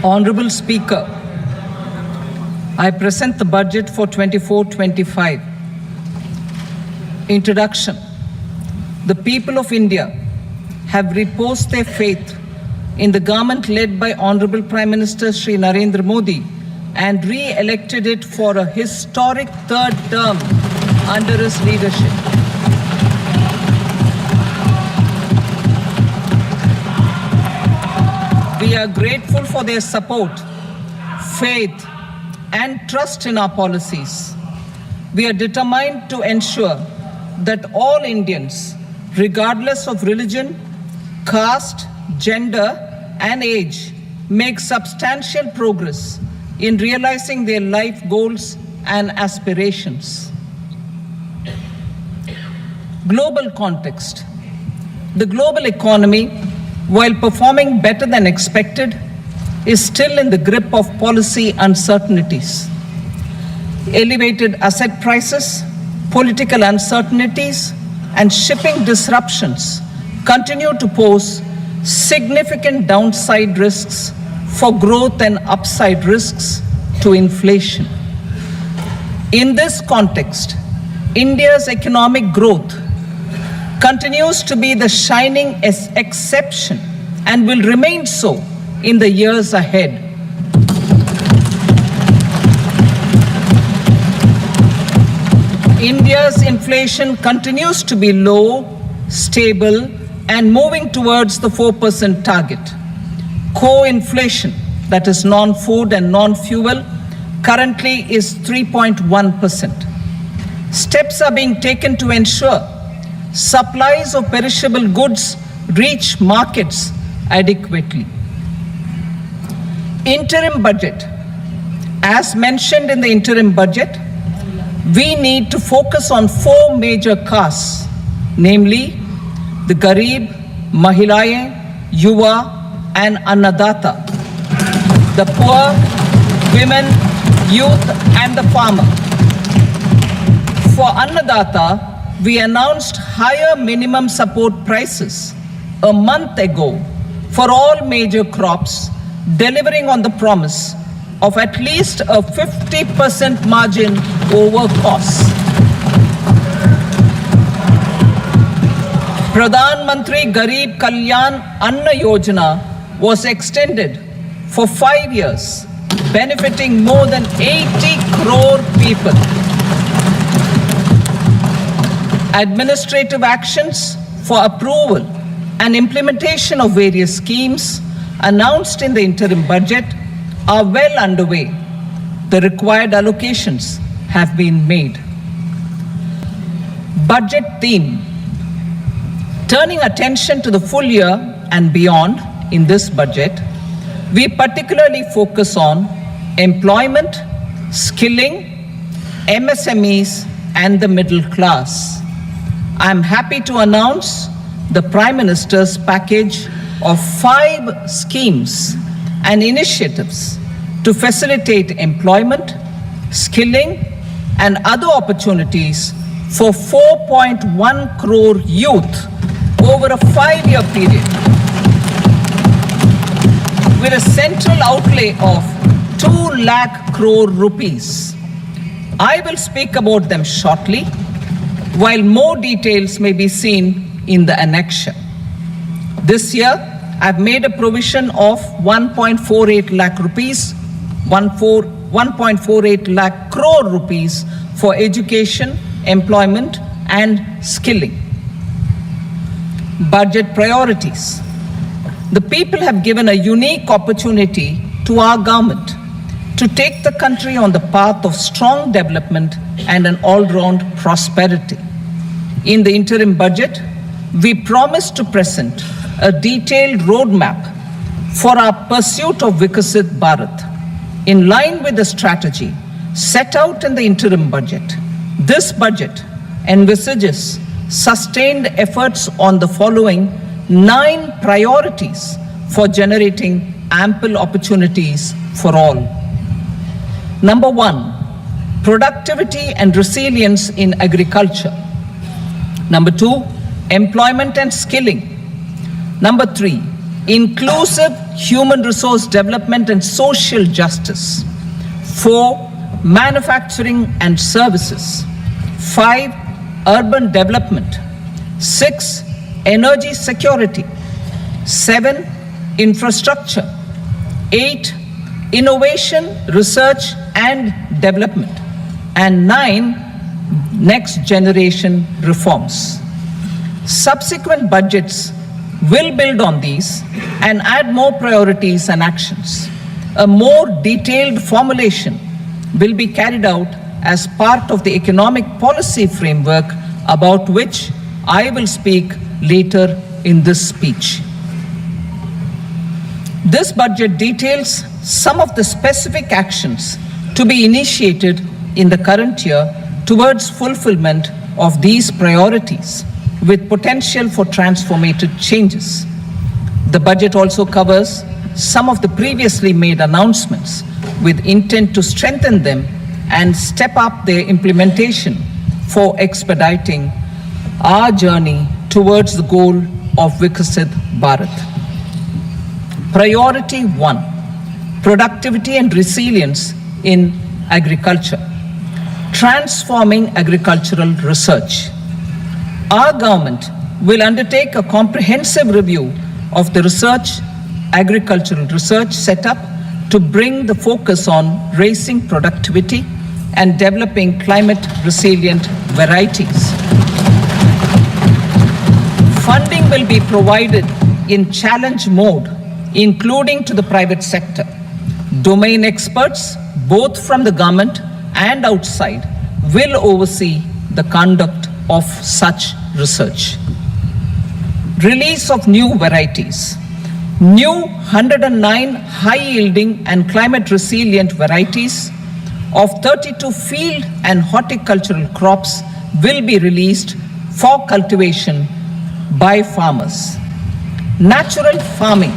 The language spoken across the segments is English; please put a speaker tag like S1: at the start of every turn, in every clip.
S1: Honorable Speaker, I present the budget for 24-25. Introduction. The people of India have reposed their faith in the government led by Honorable Prime Minister Shri Narendra Modi and re-elected it for a historic third term under his leadership. We are grateful for their support, faith, and trust in our policies. We are determined to ensure that all Indians, regardless of religion, caste, gender, and age, make substantial progress in realizing their life goals and aspirations. Global context. The global economy, while performing better than expected, is still in the grip of policy uncertainties. Elevated asset prices, political uncertainties, and shipping disruptions continue to pose significant downside risks for growth and upside risks to inflation. In this context, India's economic growth continues to be the shining exception and will remain so in the years ahead. India's inflation continues to be low, stable, and moving towards the 4% target. Core inflation, that is non-food and non-fuel, currently is 3.1%. Steps are being taken to ensure supplies of perishable goods reach markets adequately. Interim budget. As mentioned in the interim budget, we need to focus on four major castes, namely the Garib, Mahilaye, Yuva, and Annadata, the poor, women, youth, and the farmer. For Annadata, we announced higher minimum support prices a month ago for all major crops, delivering on the promise of at least a 50% margin over costs. Pradhan Mantri Garib Kalyan Anna Yojana was extended for 5 years, benefiting more than 80 crore people. Administrative actions for approval and implementation of various schemes announced in the interim budget are well underway. The required allocations have been made. Budget theme. Turning attention to the full year and beyond in this budget, we particularly focus on employment, skilling, MSMEs, and the middle class. I am happy to announce the Prime Minister's package of 5 schemes and initiatives to facilitate employment, skilling, and other opportunities for 4.1 crore youth over a 5-year period, with a central outlay of 2 lakh crore rupees. I will speak about them shortly, while more details may be seen in the annexure. This year, I've made a provision of 1.48 lakh rupees, 1.48 lakh crore rupees for education, employment, and skilling. Budget priorities. The people have given a unique opportunity to our government to take the country on the path of strong development and an all-round prosperity. In the interim budget, we promise to present a detailed roadmap for our pursuit of Vikasit Bharat. In line with the strategy set out in the interim budget, this budget envisages sustained efforts on the following 9 priorities for generating ample opportunities for all. Number 1, productivity and resilience in agriculture. Number 2, employment and skilling. Number 3, inclusive human resource development and social justice. 4. Manufacturing and services. 5. Urban development. 6. Energy security. 7. Infrastructure. 8. Innovation, research and development. And 9. Next generation reforms. Subsequent budgets will build on these and add more priorities and actions. A more detailed formulation will be carried out as part of the economic policy framework about which I will speak later in this speech. This budget details some of the specific actions to be initiated in the current year towards fulfillment of these priorities, with potential for transformative changes. The budget also covers some of the previously made announcements with intent to strengthen them and step up their implementation for expediting our journey towards the goal of Viksit Bharat. Priority 1, productivity and resilience in agriculture. Transforming agricultural research. Our government will undertake a comprehensive review of the agricultural research setup to bring the focus on raising productivity and developing climate resilient varieties. Funding will be provided in challenge mode, including to the private sector. Domain experts, both from the government and outside, will oversee the conduct of such research. Release of new varieties. New 109 high-yielding and climate-resilient varieties of 32 field and horticultural crops will be released for cultivation by farmers. Natural farming.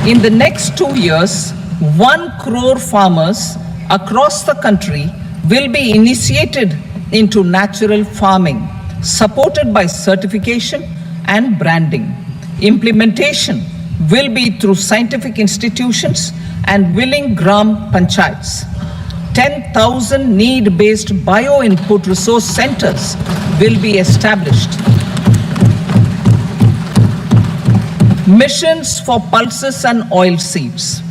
S1: In the next 2 years, 1 crore farmers across the country will be initiated into natural farming, supported by certification and branding. Implementation will be through scientific institutions and willing gram panchayats. 10,000 need-based bio-input resource centers will be established. Missions for pulses and oil seeds.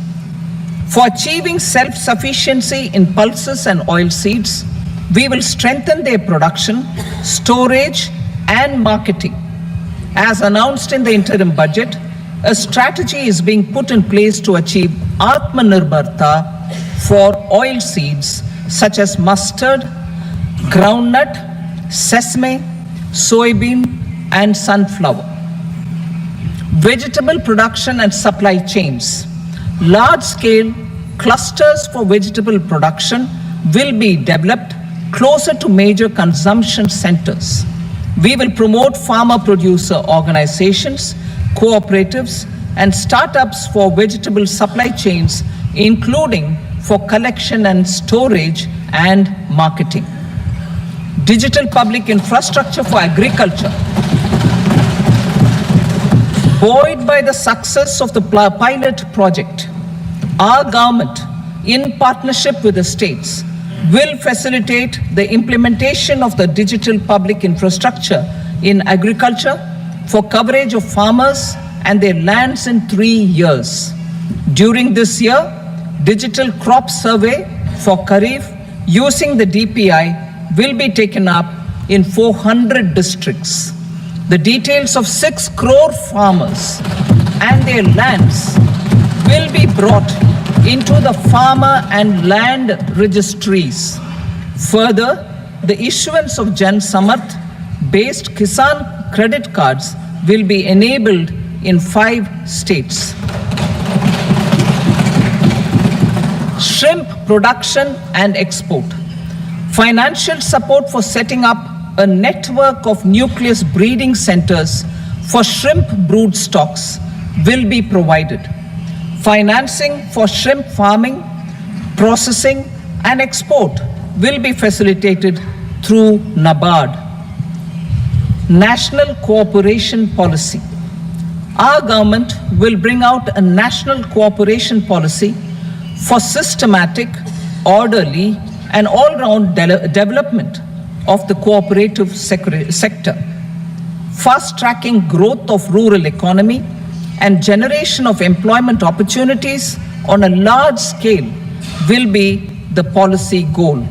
S1: For achieving self-sufficiency in pulses and oil seeds, we will strengthen their production, storage, and marketing. As announced in the interim budget, a strategy is being put in place to achieve Atmanirbharta for oil seeds such as mustard, groundnut, sesame, soybean, and sunflower. Vegetable production and supply chains. Large-scale clusters for vegetable production will be developed closer to major consumption centers. We will promote farmer-producer organizations, cooperatives, and startups for vegetable supply chains, including for collection and storage and marketing. Digital public infrastructure for agriculture. Buoyed by the success of the pilot project, our government, in partnership with the states, will facilitate the implementation of the digital public infrastructure in agriculture for coverage of farmers and their lands in 3 years. During this year, digital crop survey for Kharif using the DPI will be taken up in 400 districts. The details of 6 crore farmers and their lands will be brought into the farmer and land registries. Further, the issuance of Jan Samarth based Kisan credit cards will be enabled in 5 states. Shrimp production and export. Financial support for setting up a network of nucleus breeding centers for shrimp brood stocks will be provided. Financing for shrimp farming, processing, and export will be facilitated through NABARD. National Cooperation Policy. Our government will bring out a national cooperation policy for systematic, orderly, and all-round development of the cooperative sector, fast-tracking growth of rural economy and generation of employment opportunities on a large scale will be the policy goal.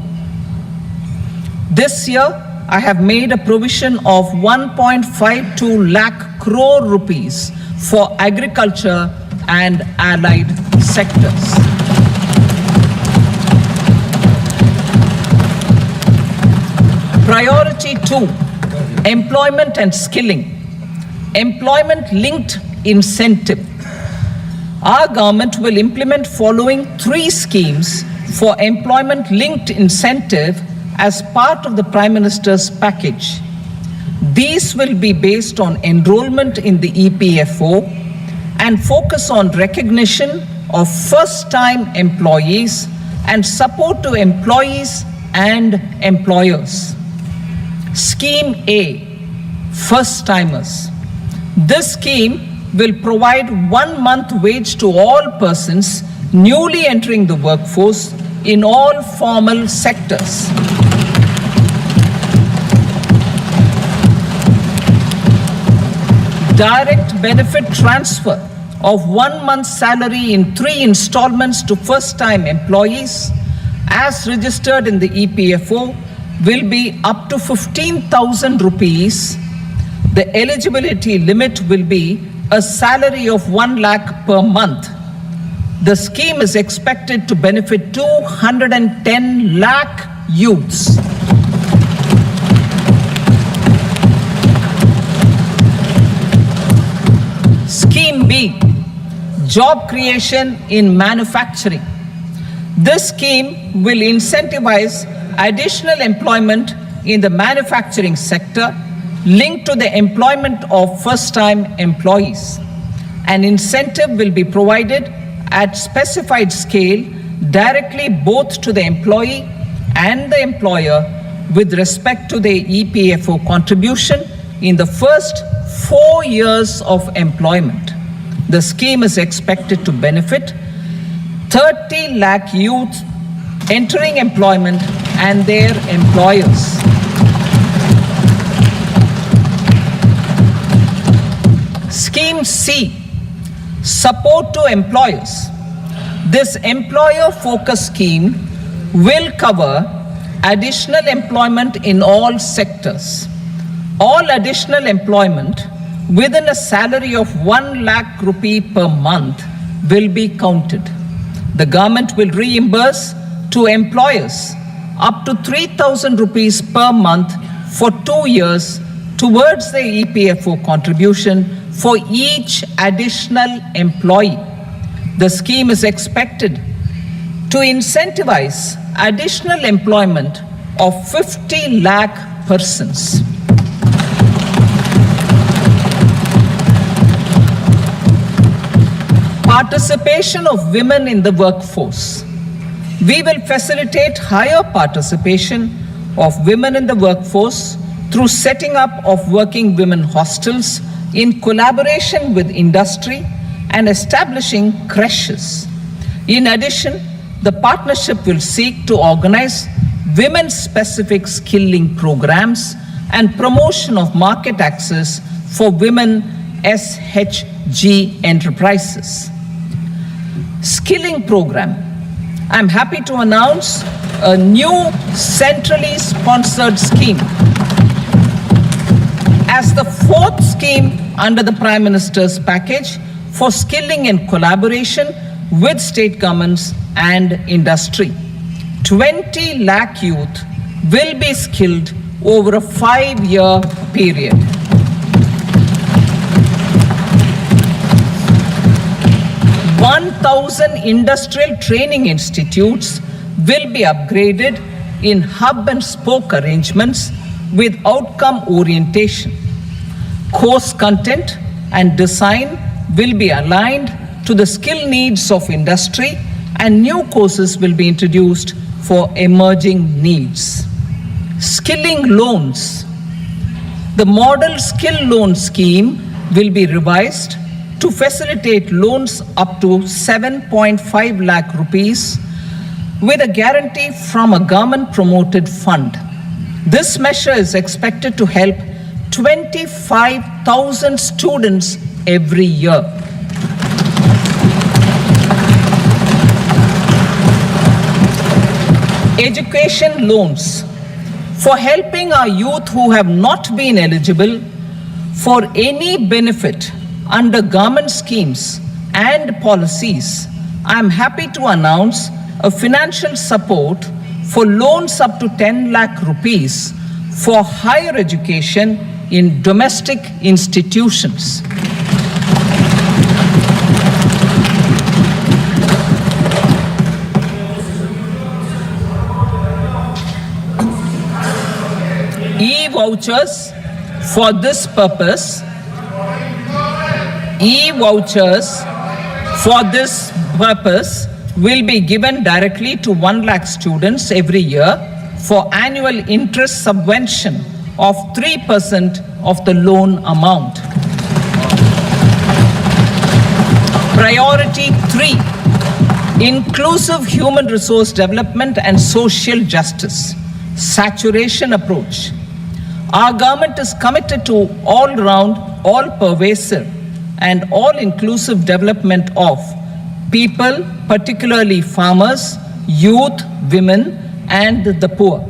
S1: This year, I have made a provision of 1.52 lakh crore rupees for agriculture and allied sectors. Priority 2, employment and skilling. Employment-linked incentive. Our government will implement following 3 schemes for employment-linked incentive as part of the Prime Minister's package. These will be based on enrollment in the EPFO and focus on recognition of first-time employees and support to employees and employers. Scheme A, first-timers. This scheme will provide 1 month wage to all persons newly entering the workforce in all formal sectors. Direct benefit transfer of 1 month's salary in 3 installments to first-time employees as registered in the EPFO will be up to 15,000 rupees. The eligibility limit will be a salary of 1 lakh per month. The scheme is expected to benefit 210 lakh youths. Scheme B, job creation in manufacturing. This scheme will incentivize additional employment in the manufacturing sector linked to the employment of first-time employees. An incentive will be provided at specified scale directly both to the employee and the employer with respect to the EPFO contribution in the first 4 years of employment. The scheme is expected to benefit 30 lakh youth entering employment and their employers. Scheme C, support to employers. This employer-focused scheme will cover additional employment in all sectors. All additional employment within a salary of 1 lakh rupee per month will be counted. The government will reimburse to employers up to 3,000 rupees per month for 2 years towards the EPFO contribution for each additional employee. The scheme is expected to incentivize additional employment of 50 lakh persons. Participation of women in the workforce. We will facilitate higher participation of women in the workforce through setting up of working women hostels in collaboration with industry and establishing creches. In addition, the partnership will seek to organize women-specific skilling programs and promotion of market access for women SHG enterprises. Skilling program. I'm happy to announce a new centrally sponsored scheme as the 4th scheme under the Prime Minister's package for skilling in collaboration with state governments and industry. 20 lakh youth will be skilled over a 5-year period. Thousand industrial training institutes will be upgraded in hub and spoke arrangements with outcome orientation. Course content and design will be aligned to the skill needs of industry and new courses will be introduced for emerging needs. Skilling loans. The model skill loan scheme will be revised to facilitate loans up to 7.5 lakh rupees with a guarantee from a government-promoted fund. This measure is expected to help 25,000 students every year. Education loans. For helping our youth who have not been eligible for any benefit under government schemes and policies, I am happy to announce a financial support for loans up to 10 lakh rupees for higher education in domestic institutions. E-vouchers for this purpose. E-vouchers for this purpose will be given directly to 1 lakh students every year for annual interest subvention of 3% of the loan amount. Priority 3, inclusive human resource development and social justice, saturation approach. Our government is committed to all-round, all-pervasive and all-inclusive development of people, particularly farmers, youth, women, and the poor.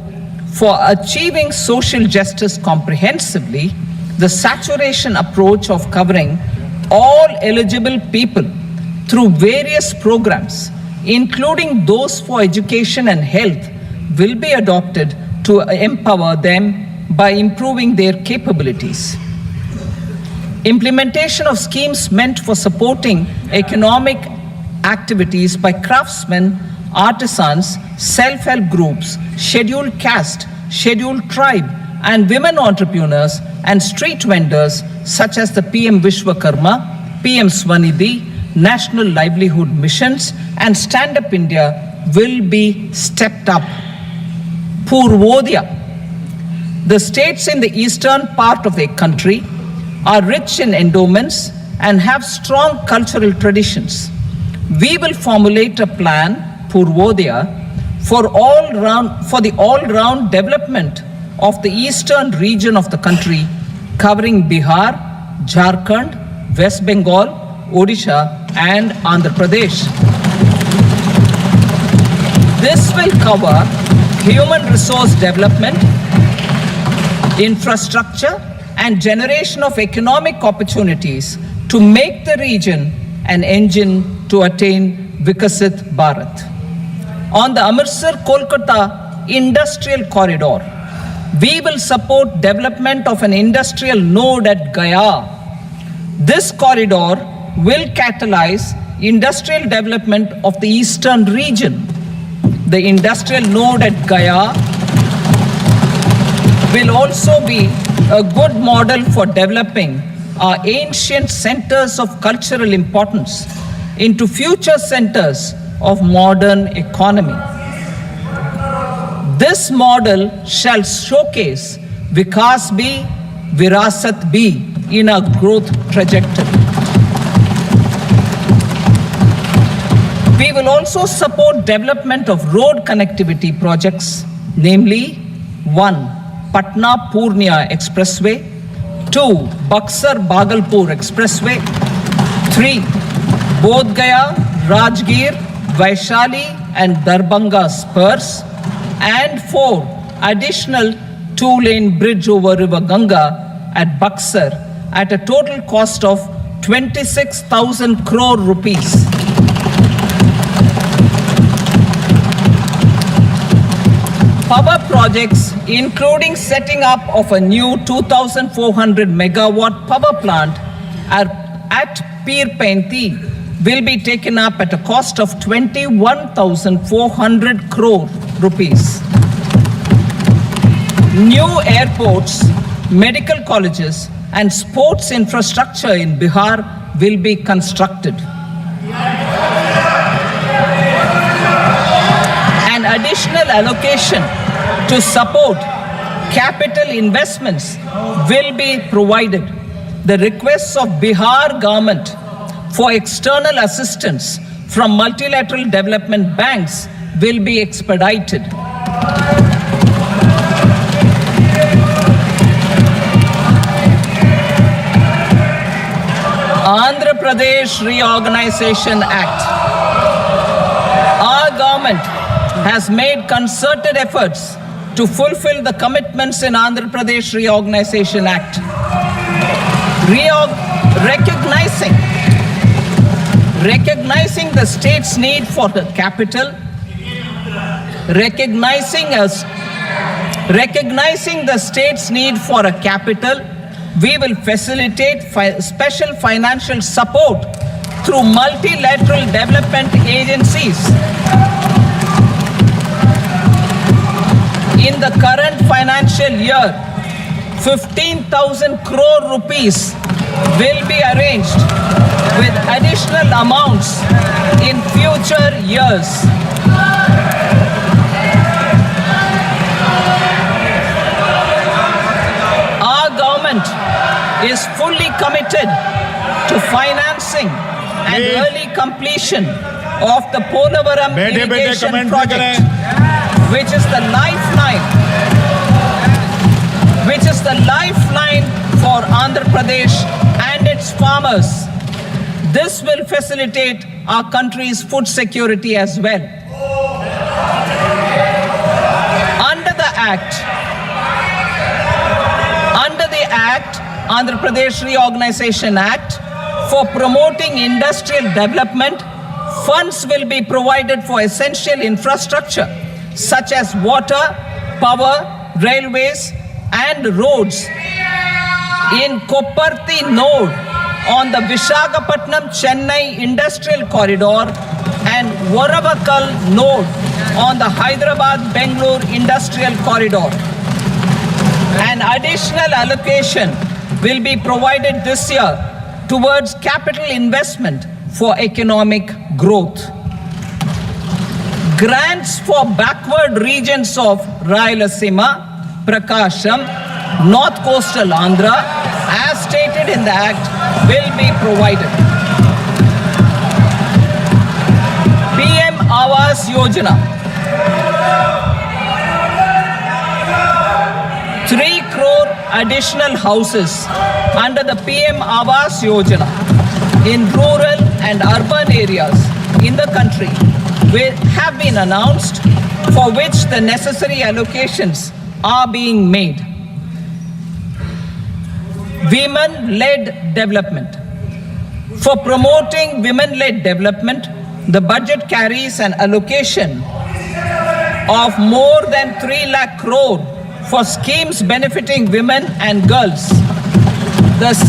S1: For achieving social justice comprehensively, the saturation approach of covering all eligible people through various programs, including those for education and health, will be adopted to empower them by improving their capabilities. Implementation of schemes meant for supporting economic activities by craftsmen, artisans, self-help groups, scheduled caste, scheduled tribe, and women entrepreneurs and street vendors such as the PM Vishwakarma, PM Swanidhi, National Livelihood Missions, and Stand Up India will be stepped up. Purvodaya. The states in the eastern part of the country are rich in endowments and have strong cultural traditions. We will formulate a plan, Purvodaya, for the all-round development of the eastern region of the country, covering Bihar, Jharkhand, West Bengal, Odisha, and Andhra Pradesh. This will cover human resource development, infrastructure, and generation of economic opportunities to make the region an engine to attain Vikasit Bharat. On the Amritsar-Kolkata Industrial Corridor, we will support development of an industrial node at Gaya. This corridor will catalyze industrial development of the eastern region. The industrial node at Gaya will also be a good model for developing our ancient centers of cultural importance into future centers of modern economy. This model shall showcase Vikas B, Virasat B in our growth trajectory. We will also support development of road connectivity projects, namely 1. Patna-Purnia Expressway, 2. Buxar-Bhagalpur Expressway, 3. Bodh Gaya, Rajgir, Vaishali and Darbhanga spurs, and 4. Additional 2-lane bridge over River Ganga at Buxar at a total cost of 26,000 crore rupees. Power projects, including setting up of a new 2,400 megawatt power plant at Pir Painti, will be taken up at a cost of 21,400 crore rupees. New airports, medical colleges, and sports infrastructure in Bihar will be constructed. An additional allocation to support Capital investments will be provided. The requests of Bihar government for external assistance from multilateral development banks will be expedited. Andhra Pradesh Reorganization Act. Our government has made concerted efforts to fulfill the commitments in Andhra Pradesh Reorganization Act. Recognizing the state's need for the capital, recognizing the state's need for a capital, we will facilitate special financial support through multilateral development agencies. In the current financial year, 15,000 crore rupees will be arranged with additional amounts in future years. Our government is fully committed to financing and early completion of the Polavaram irrigation project, which is the lifeline for Andhra Pradesh and its farmers. This will facilitate our country's food security as well. Under the Andhra Pradesh Reorganization Act, for promoting industrial development, funds will be provided for essential infrastructure such as water, power, railways, and roads. In Kopparthi node on the Visakhapatnam-Chennai Industrial Corridor and Varavakal node on the Hyderabad-Bengaluru Industrial Corridor. An additional allocation will be provided this year towards capital investment for economic growth. Grants for backward regions of Rayalaseema, Prakasham, North Coastal Andhra, as stated in the Act, will be provided. PM Awas Yojana. 3 crore additional houses under the PM Awas Yojana in rural and urban areas in the country have been announced, for which the necessary allocations are being made. Women-led development. For promoting women-led development, the budget carries an allocation of more than 3 lakh crore for schemes benefiting women and girls. This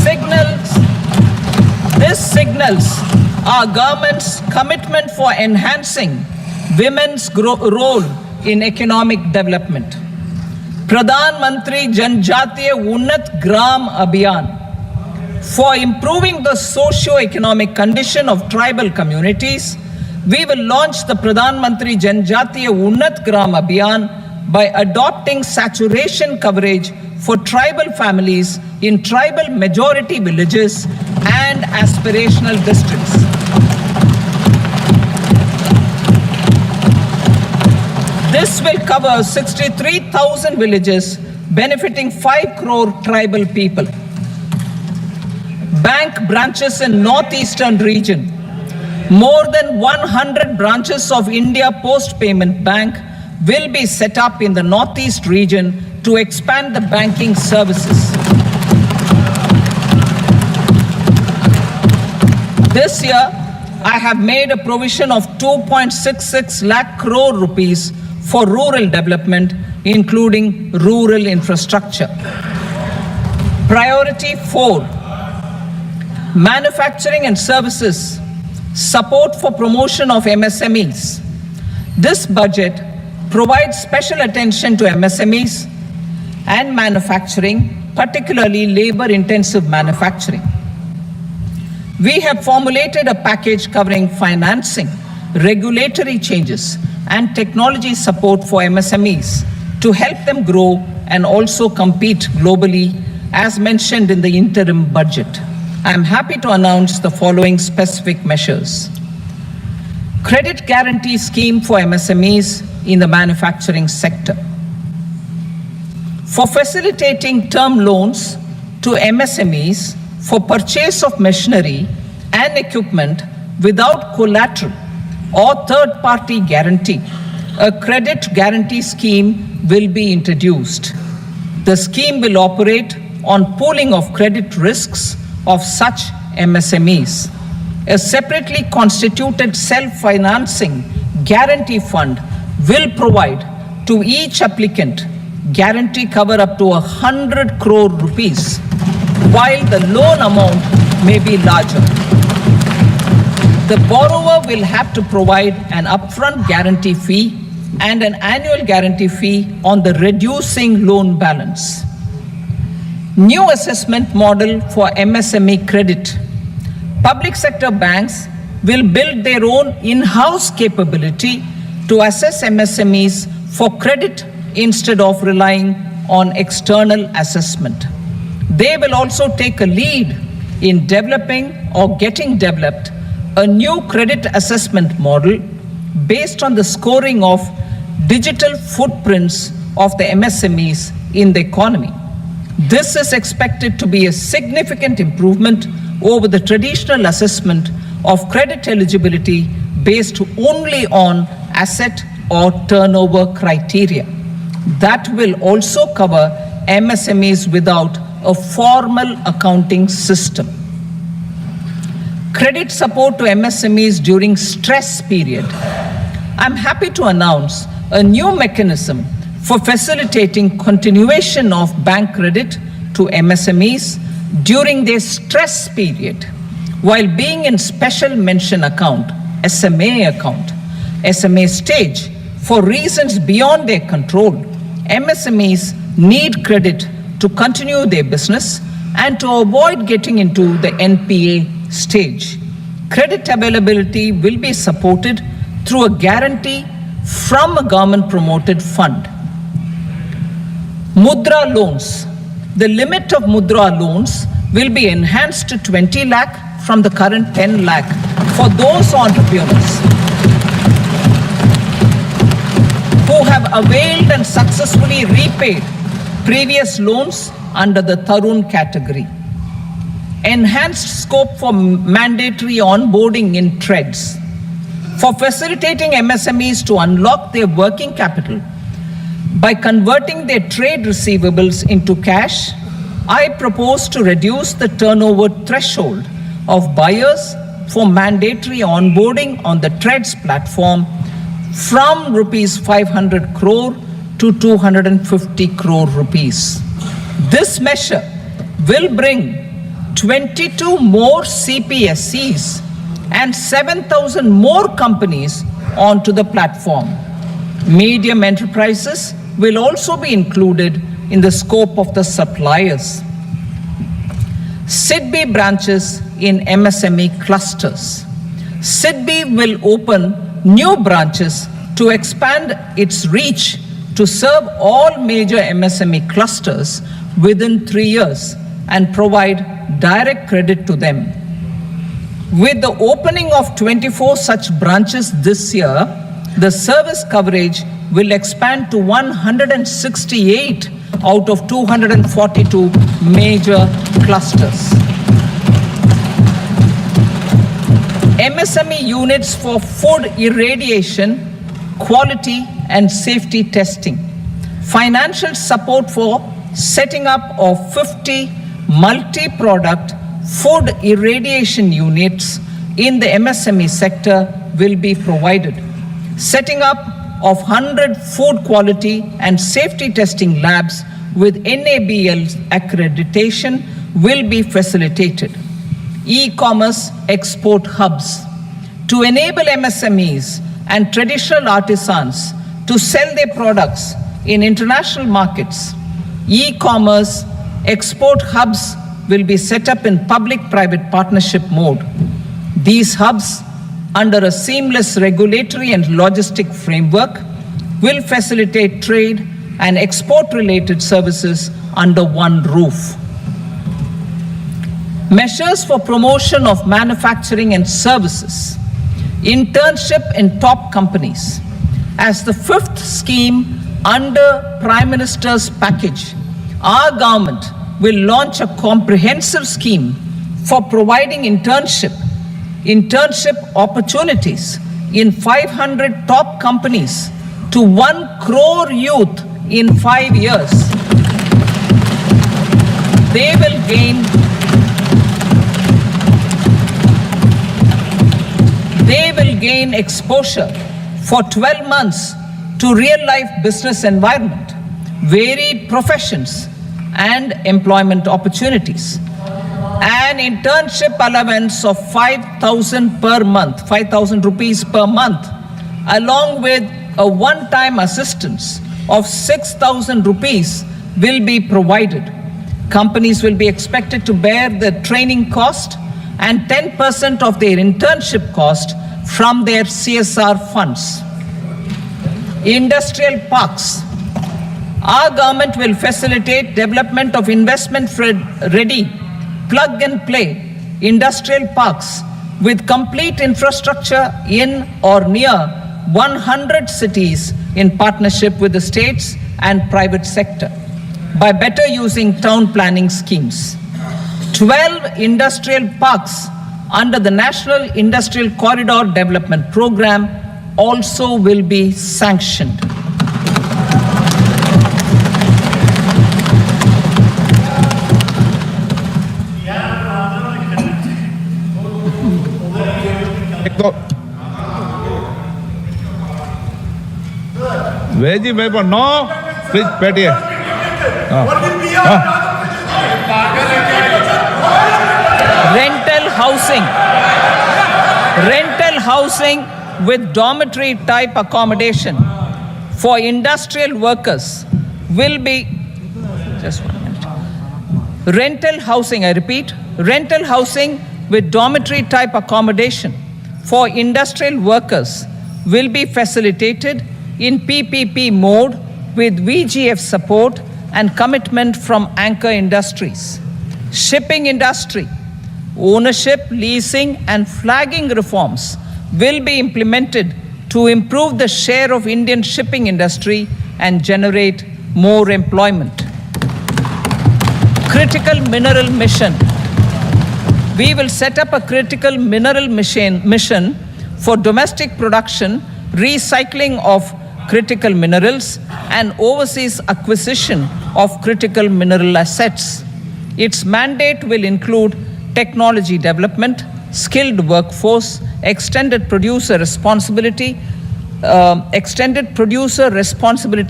S1: signals our government's commitment for enhancing women's role in economic development. Pradhan Mantri Janjatiya Unnat Gram Abhiyan. For improving the socio-economic condition of tribal communities, we will launch the Pradhan Mantri Janjatiya Unnat Gram Abhiyan by adopting saturation coverage for tribal families in tribal majority villages and aspirational districts. This will cover 63,000 villages, benefiting 5 crore tribal people. Bank branches in northeastern region. More than 100 branches of India Post Payment Bank will be set up in the northeast region to expand the banking services. This year, I have made a provision of 2.66 lakh crore rupees for rural development, including rural infrastructure. Priority 4, manufacturing and services, support for promotion of MSMEs. This budget provides special attention to MSMEs and manufacturing, particularly labor-intensive manufacturing. We have formulated a package covering financing, regulatory changes, and technology support for MSMEs to help them grow and also compete globally, as mentioned in the interim budget. I am happy to announce the following specific measures. Credit guarantee scheme for MSMEs in the manufacturing sector. For facilitating term loans to MSMEs for purchase of machinery and equipment without collateral or third-party guarantee, a credit guarantee scheme will be introduced. The scheme will operate on pooling of credit risks of such MSMEs. A separately constituted self-financing guarantee fund will provide to each applicant guarantee cover up to 100 crore rupees, while the loan amount may be larger. The borrower will have to provide an upfront guarantee fee and an annual guarantee fee on the reducing loan balance. New assessment model for MSME credit. Public sector banks will build their own in-house capability to assess MSMEs for credit instead of relying on external assessment. They will also take a lead in developing or getting developed a new credit assessment model based on the scoring of digital footprints of the MSMEs in the economy. This is expected to be a significant improvement over the traditional assessment of credit eligibility based only on asset or turnover criteria. That will also cover MSMEs without a formal accounting system. Credit support to MSMEs during stress period. I'm happy to announce a new mechanism for facilitating continuation of bank credit to MSMEs during their stress period while being in special mention account, SMA stage. For reasons beyond their control, MSMEs need credit to continue their business and to avoid getting into the NPA stage. Credit availability will be supported through a guarantee from a government-promoted fund. Mudra loans. The limit of Mudra loans will be enhanced to 20 lakh from the current 10 lakh for those entrepreneurs who have availed and successfully repaid previous loans under the Tarun category. Enhanced scope for mandatory onboarding in trades. For facilitating MSMEs to unlock their working capital by converting their trade receivables into cash, I propose to reduce the turnover threshold of buyers for mandatory onboarding on the trades platform from rupees 500 crore to 250 crore rupees. This measure will bring 22 more CPSCs and 7,000 more companies onto the platform. Medium enterprises will also be included in the scope of the suppliers. SIDBI branches in MSME clusters. SIDBI will open new branches to expand its reach to serve all major MSME clusters within 3 years and provide direct credit to them. With the opening of 24 such branches this year, the service coverage will expand to 168 out of 242 major clusters. MSME units for food irradiation, quality and safety testing. Financial support for setting up of 50 multi-product food irradiation units in the MSME sector will be provided. Setting up of 100 food quality and safety testing labs with NABL accreditation will be facilitated. E-commerce export hubs. To enable MSMEs and traditional artisans to sell their products in international markets, e-commerce export hubs will be set up in public-private partnership mode. These hubs, under a seamless regulatory and logistic framework, will facilitate trade and export-related services under one roof. Measures for promotion of manufacturing and services. Internship in top companies. As the fifth scheme under Prime Minister's package, our government will launch a comprehensive scheme for providing internship opportunities in 500 top companies to 1 crore youth in 5 years. They will gain exposure for 12 months to real-life business environment, varied professions, and employment opportunities. An internship allowance of 5,000 per month, 5,000 rupees per month, along with a one-time assistance of 6,000 rupees will be provided. Companies will be expected to bear the training cost and 10% of their internship cost from their CSR funds. Industrial parks. Our government will facilitate development of investment-ready, plug-and-play industrial parks with complete infrastructure in or near 100 cities in partnership with the states and private sector by better using town planning schemes. 12 industrial parks under the National Industrial Corridor Development Program also will be sanctioned.
S2: Veggie paper, no. Please, pet here.
S1: Rental housing with dormitory type accommodation for industrial workers will be, just 1 minute. Rental housing, I repeat, rental housing with dormitory type accommodation for industrial workers will be facilitated in PPP mode with VGF support and commitment from anchor industries. Shipping industry, ownership, leasing, and flagging reforms will be implemented to improve the share of Indian shipping industry and generate more employment. Critical mineral mission. We will set up a critical mineral mission for domestic production, recycling of critical minerals, and overseas acquisition of critical mineral assets. Its mandate will include technology development, skilled workforce, extended producer responsibility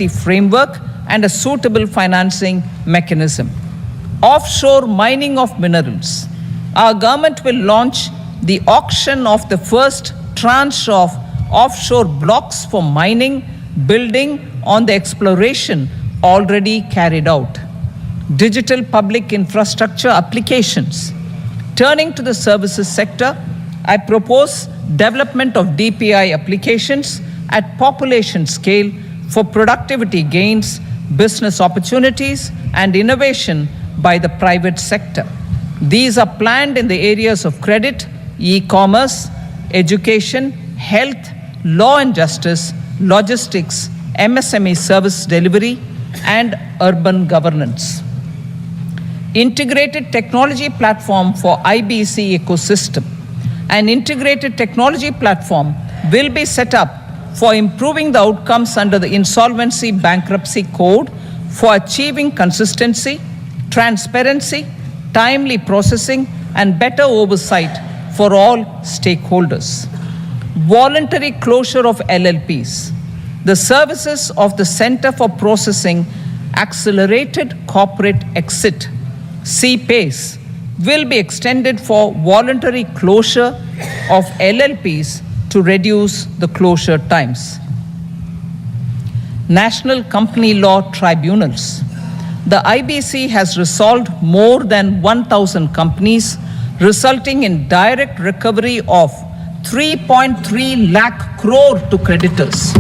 S1: framework, and a suitable financing mechanism. Offshore mining of minerals. Our government will launch the auction of the first tranche of offshore blocks for mining, building on the exploration already carried out. Digital public infrastructure applications. Turning to the services sector, I propose development of DPI applications at population scale for productivity gains, business opportunities, and innovation by the private sector. These are planned in the areas of credit, e-commerce, education, health, law and justice, logistics, MSME service delivery, and urban governance. Integrated technology platform for IBC ecosystem. An integrated technology platform will be set up for improving the outcomes under the Insolvency Bankruptcy Code for achieving consistency, transparency, timely processing, and better oversight for all stakeholders. Voluntary closure of LLPs. The services of the Center for Processing Accelerated Corporate Exit, CPACE, will be extended for voluntary closure of LLPs to reduce the closure times. National Company Law Tribunals. The IBC has resolved more than 1,000 companies, resulting in direct recovery of 3.3 lakh crore to creditors.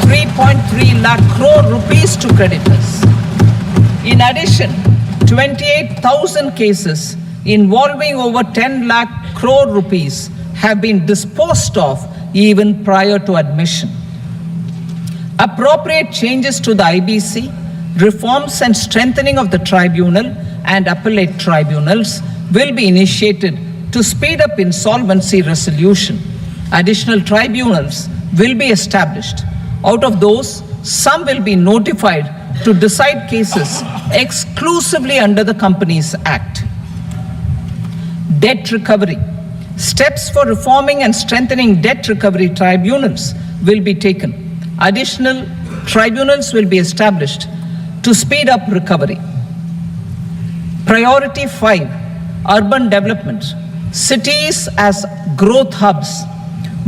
S1: 3.3 lakh crore rupees to creditors. In addition, 28,000 cases involving over 10 lakh crore rupees have been disposed of even prior to admission. Appropriate changes to the IBC, reforms and strengthening of the tribunal and appellate tribunals will be initiated to speed up insolvency resolution. Additional tribunals will be established. Out of those, some will be notified to decide cases exclusively under the Companies Act. Debt recovery. Steps for reforming and strengthening debt recovery tribunals will be taken. Additional tribunals will be established to speed up recovery. Priority 5, urban development. Cities as growth hubs.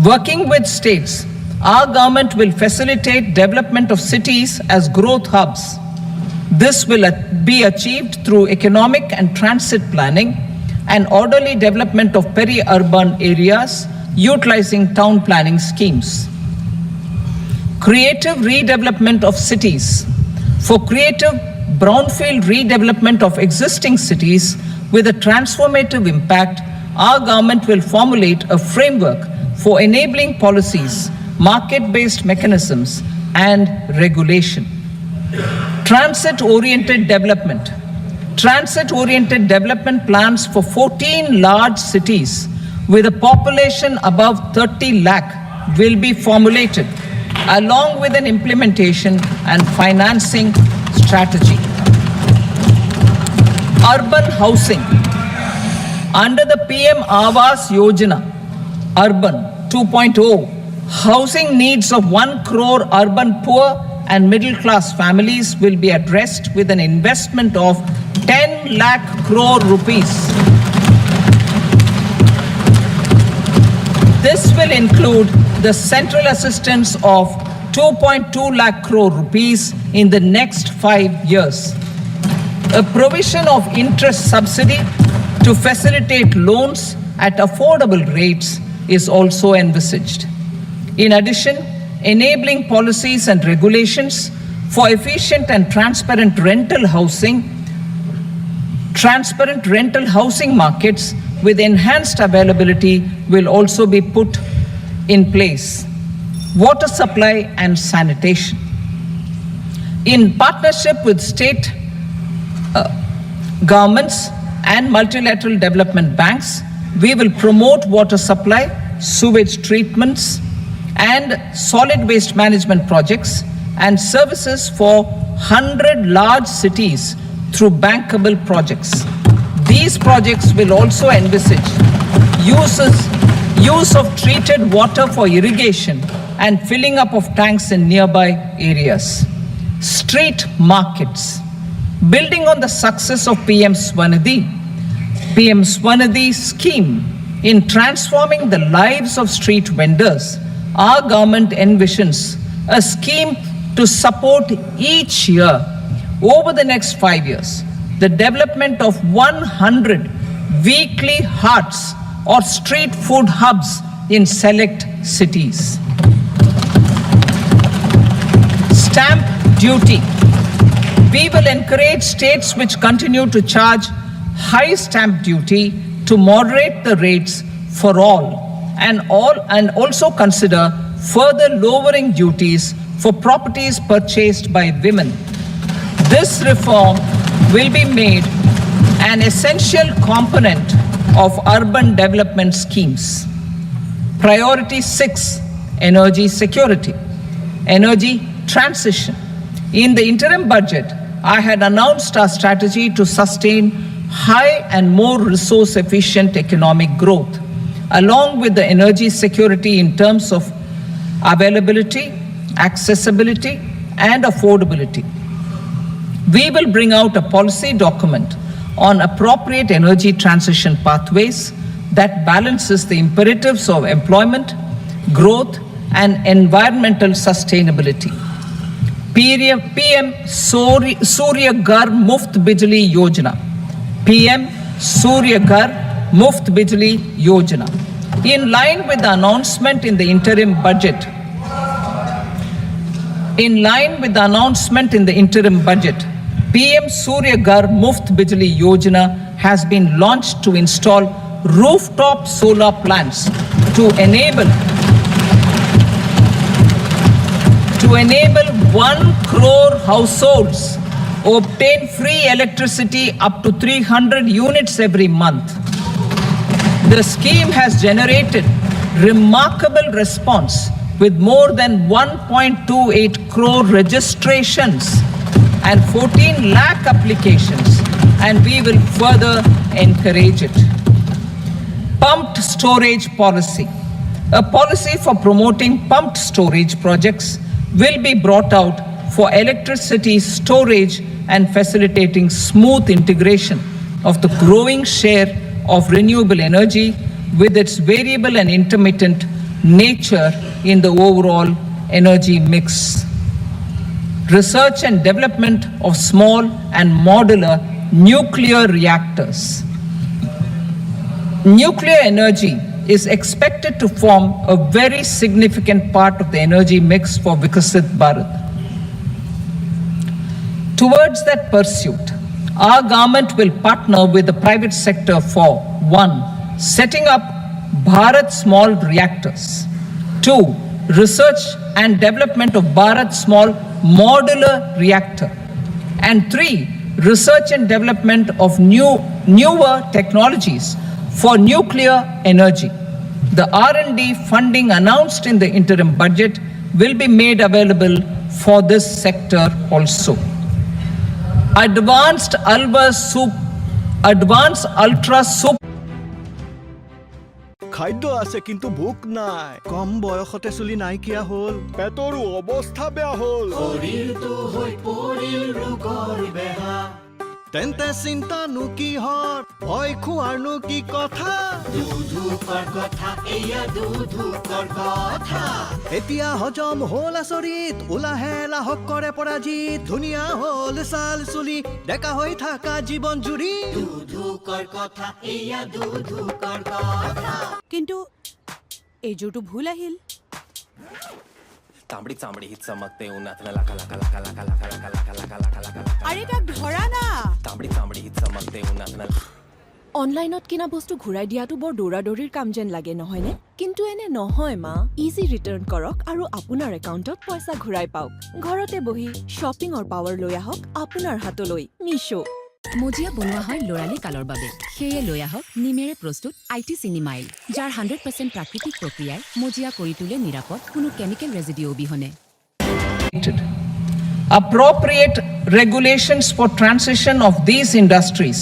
S1: Working with states, our government will facilitate development of cities as growth hubs. This will be achieved through economic and transit planning and orderly development of peri-urban areas utilizing town planning schemes. Creative redevelopment of cities. For creative brownfield redevelopment of existing cities with a transformative impact, our government will formulate a framework for enabling policies, market-based mechanisms, and regulation. Transit-oriented development. Transit-oriented development plans for 14 large cities with a population above 30 lakh will be formulated, along with an implementation and financing strategy. Urban housing. Under the PM Awas Yojana, Urban 2.0, housing needs of 1 crore urban poor and middle class families will be addressed with an investment of 10 lakh crore rupees. This will include the central assistance of 2.2 lakh crore rupees in the next 5 years. A provision of interest subsidy to facilitate loans at affordable rates is also envisaged. In addition, enabling policies and regulations for efficient and transparent rental housing markets with enhanced availability will also be put in place. Water supply and sanitation. In partnership with state governments and multilateral development banks, we will promote water supply, sewage treatments, and solid waste management projects and services for 100 large cities through bankable projects. These projects will also envisage use of treated water for irrigation and filling up of tanks in nearby areas. Street markets. Building on the success of PM Swanidhi scheme in transforming the lives of street vendors, our government envisions a scheme to support each year over the next 5 years the development of 100 weekly hearts or street food hubs in select cities. Stamp duty. We will encourage states which continue to charge high stamp duty to moderate the rates for all and also consider further lowering duties for properties purchased by women. This reform will be made an essential component of urban development schemes. Priority 6, energy security, energy transition. In the interim budget, I had announced our strategy to sustain high and more resource efficient economic growth, along with the energy security in terms of availability, accessibility, and affordability. We will bring out a policy document on appropriate energy transition pathways that balances the imperatives of employment, growth, and environmental sustainability. PM Surya Ghar Muft Bijli Yojana. PM Surya Ghar Muft Bijli Yojana. In line with the announcement in the interim budget, In line with the announcement in the interim budget, PM Surya Ghar Muft Bijli Yojana has been launched to install rooftop solar plants to enable 1 crore households obtain free electricity up to 300 units every month. The scheme has generated remarkable response with more than 1.28 crore registrations and 14 lakh applications, and we will further encourage it. Pumped storage policy. A policy for promoting pumped storage projects will be brought out for electricity storage and facilitating smooth integration of the growing share of renewable energy with its variable and intermittent nature in the overall energy mix. Research and development of small and modular nuclear reactors. Nuclear energy is expected to form a very significant part of the energy mix for Vikasit Bharat. Towards that pursuit, our government will partner with the private sector for 1. Setting up Bharat Small Reactors. 2. Research and development of Bharat Small Modular Reactor. And 3. Research and development of newer technologies for nuclear energy. The R&D funding announced in the interim budget will be made available for this sector also. Advanced ultra super
S3: খাদ্য আছে কিন্তু ভোক নাই কম বয়সতে চলি নাইকিয়া হল পেটৰো অৱস্থা বেয়া হল শৰীৰটো হৈ পৰিল ৰোগৰ বেহা তেন্তে চিন্তা নো কি হৰ ভয় খোৱাৰ নো কি কথা দুধুকৰ কথা এয়া দুধুকৰ কথা এতিয়া হজম হল আচৰিত উলাহে লাহক কৰে পৰাজিত ধুনীয়া হল চাল চুলি ডেকা হৈ থাকা জীৱন জুৰি দুধুকৰ কথা এয়া দুধুকৰ কথা
S4: কিন্তু এযোৰটো ভুল আহিল
S5: तांबडी चांबडी ही चमकते उन्हात लका लका लका लका लका लका लका लका लका लका
S4: আরে তাক ধৰা না
S5: तांबडी चांबडी ही चमकते उन्हात
S4: অনলাইনত কিনা বস্তু ঘূৰাই দিয়াটো বৰ দৌৰাদৌৰিৰ কাম যেন লাগে নহয়নে কিন্তু এনে নহয় মা ইজি ৰিটাৰ্ণ কৰক আৰু আপোনাৰ একাউণ্টত পইচা ঘূৰাই পাওক ঘৰতে বহি শ্বপিঙৰ পাৱাৰ লৈ আহক আপোনাৰ হাতলৈ মিছো
S6: মজিয়া বনোৱা হয় লৰালি কালৰ বাবে সেয়ে লৈ আহক নিমেৰে প্ৰস্তুত আইটি চিনিমাইল যাৰ 100% প্ৰাকৃতিক প্ৰক্ৰিয়াই মজিয়া কৰি তোলে নিৰাপদ কোনো কেমিকেল ৰেজিডিউ অবিহনে
S1: appropriate regulations for transition of these industries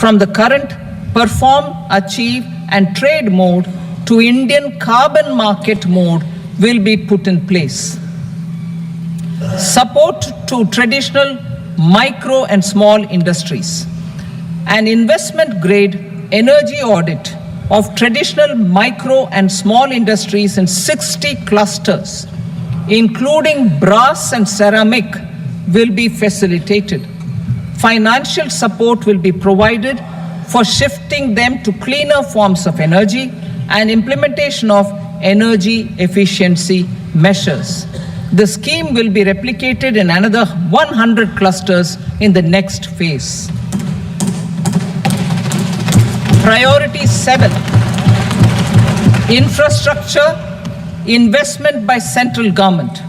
S1: from the current perform, achieve and trade mode to Indian carbon market mode will be put in place. Support to traditional micro and small industries. An investment grade energy audit of traditional micro and small industries in 60 clusters, including brass and ceramic, will be facilitated. Financial support will be provided for shifting them to cleaner forms of energy and implementation of energy efficiency measures. The scheme will be replicated in another 100 clusters in the next phase. Priority 7. Infrastructure investment by central government.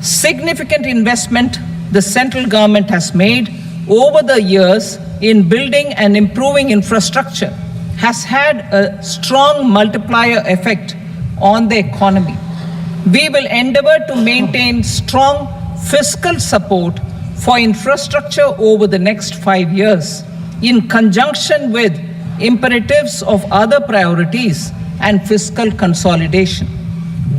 S1: Significant investment the central government has made over the years in building and improving infrastructure has had a strong multiplier effect on the economy. We will endeavor to maintain strong fiscal support for infrastructure over the next 5 years in conjunction with imperatives of other priorities and fiscal consolidation.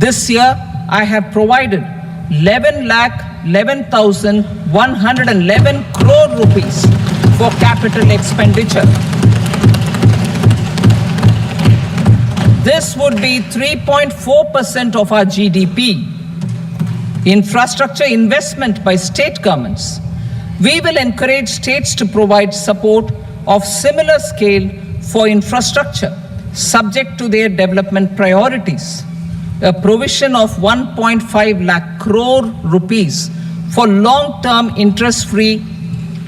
S1: This year, I have provided 11,11,111 crore rupees for capital expenditure. This would be 3.4% of our GDP. Infrastructure investment by state governments. We will encourage states to provide support of similar scale for infrastructure, subject to their development priorities. a provision of 1.5 lakh crore rupees for long-term interest-free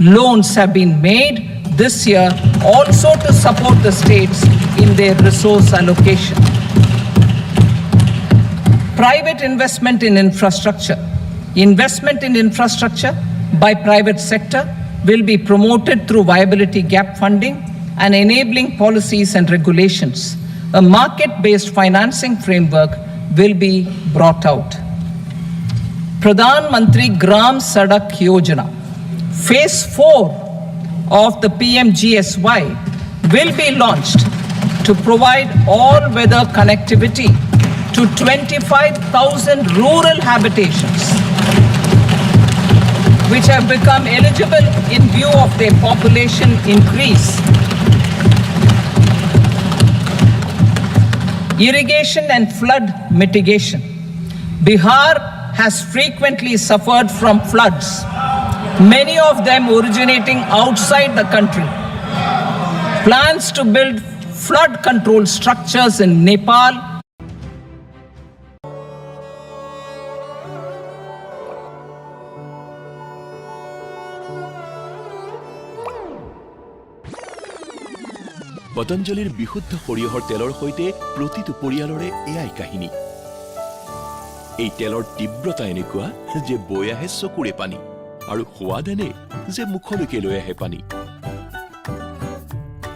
S1: loans have been made this year also to support the states in their resource allocation. Private investment in infrastructure. Investment in infrastructure by private sector will be promoted through viability gap funding and enabling policies and regulations. A market-based financing framework will be brought out. Pradhan Mantri Gram Sadak Yojana. Phase 4 of the PMGSY will be launched to provide all-weather connectivity to 25,000 rural habitations, which have become eligible in view of their population increase. Irrigation and flood mitigation. Bihar has frequently suffered from floods, many of them originating outside the country. Plans to build flood control structures in Nepal,
S7: পতঞ্জলিৰ বিশুদ্ধ সৰিয়হৰ তেলৰ সৈতে প্ৰতিটো পৰিয়ালৰে এয়াই কাহিনী। এই তেলৰ তীব্ৰতা এনেকুৱা যে বৈ আহে চকুৰে পানী আৰু সোৱাদ এনে যে মুখলৈকে লৈ আহে পানী।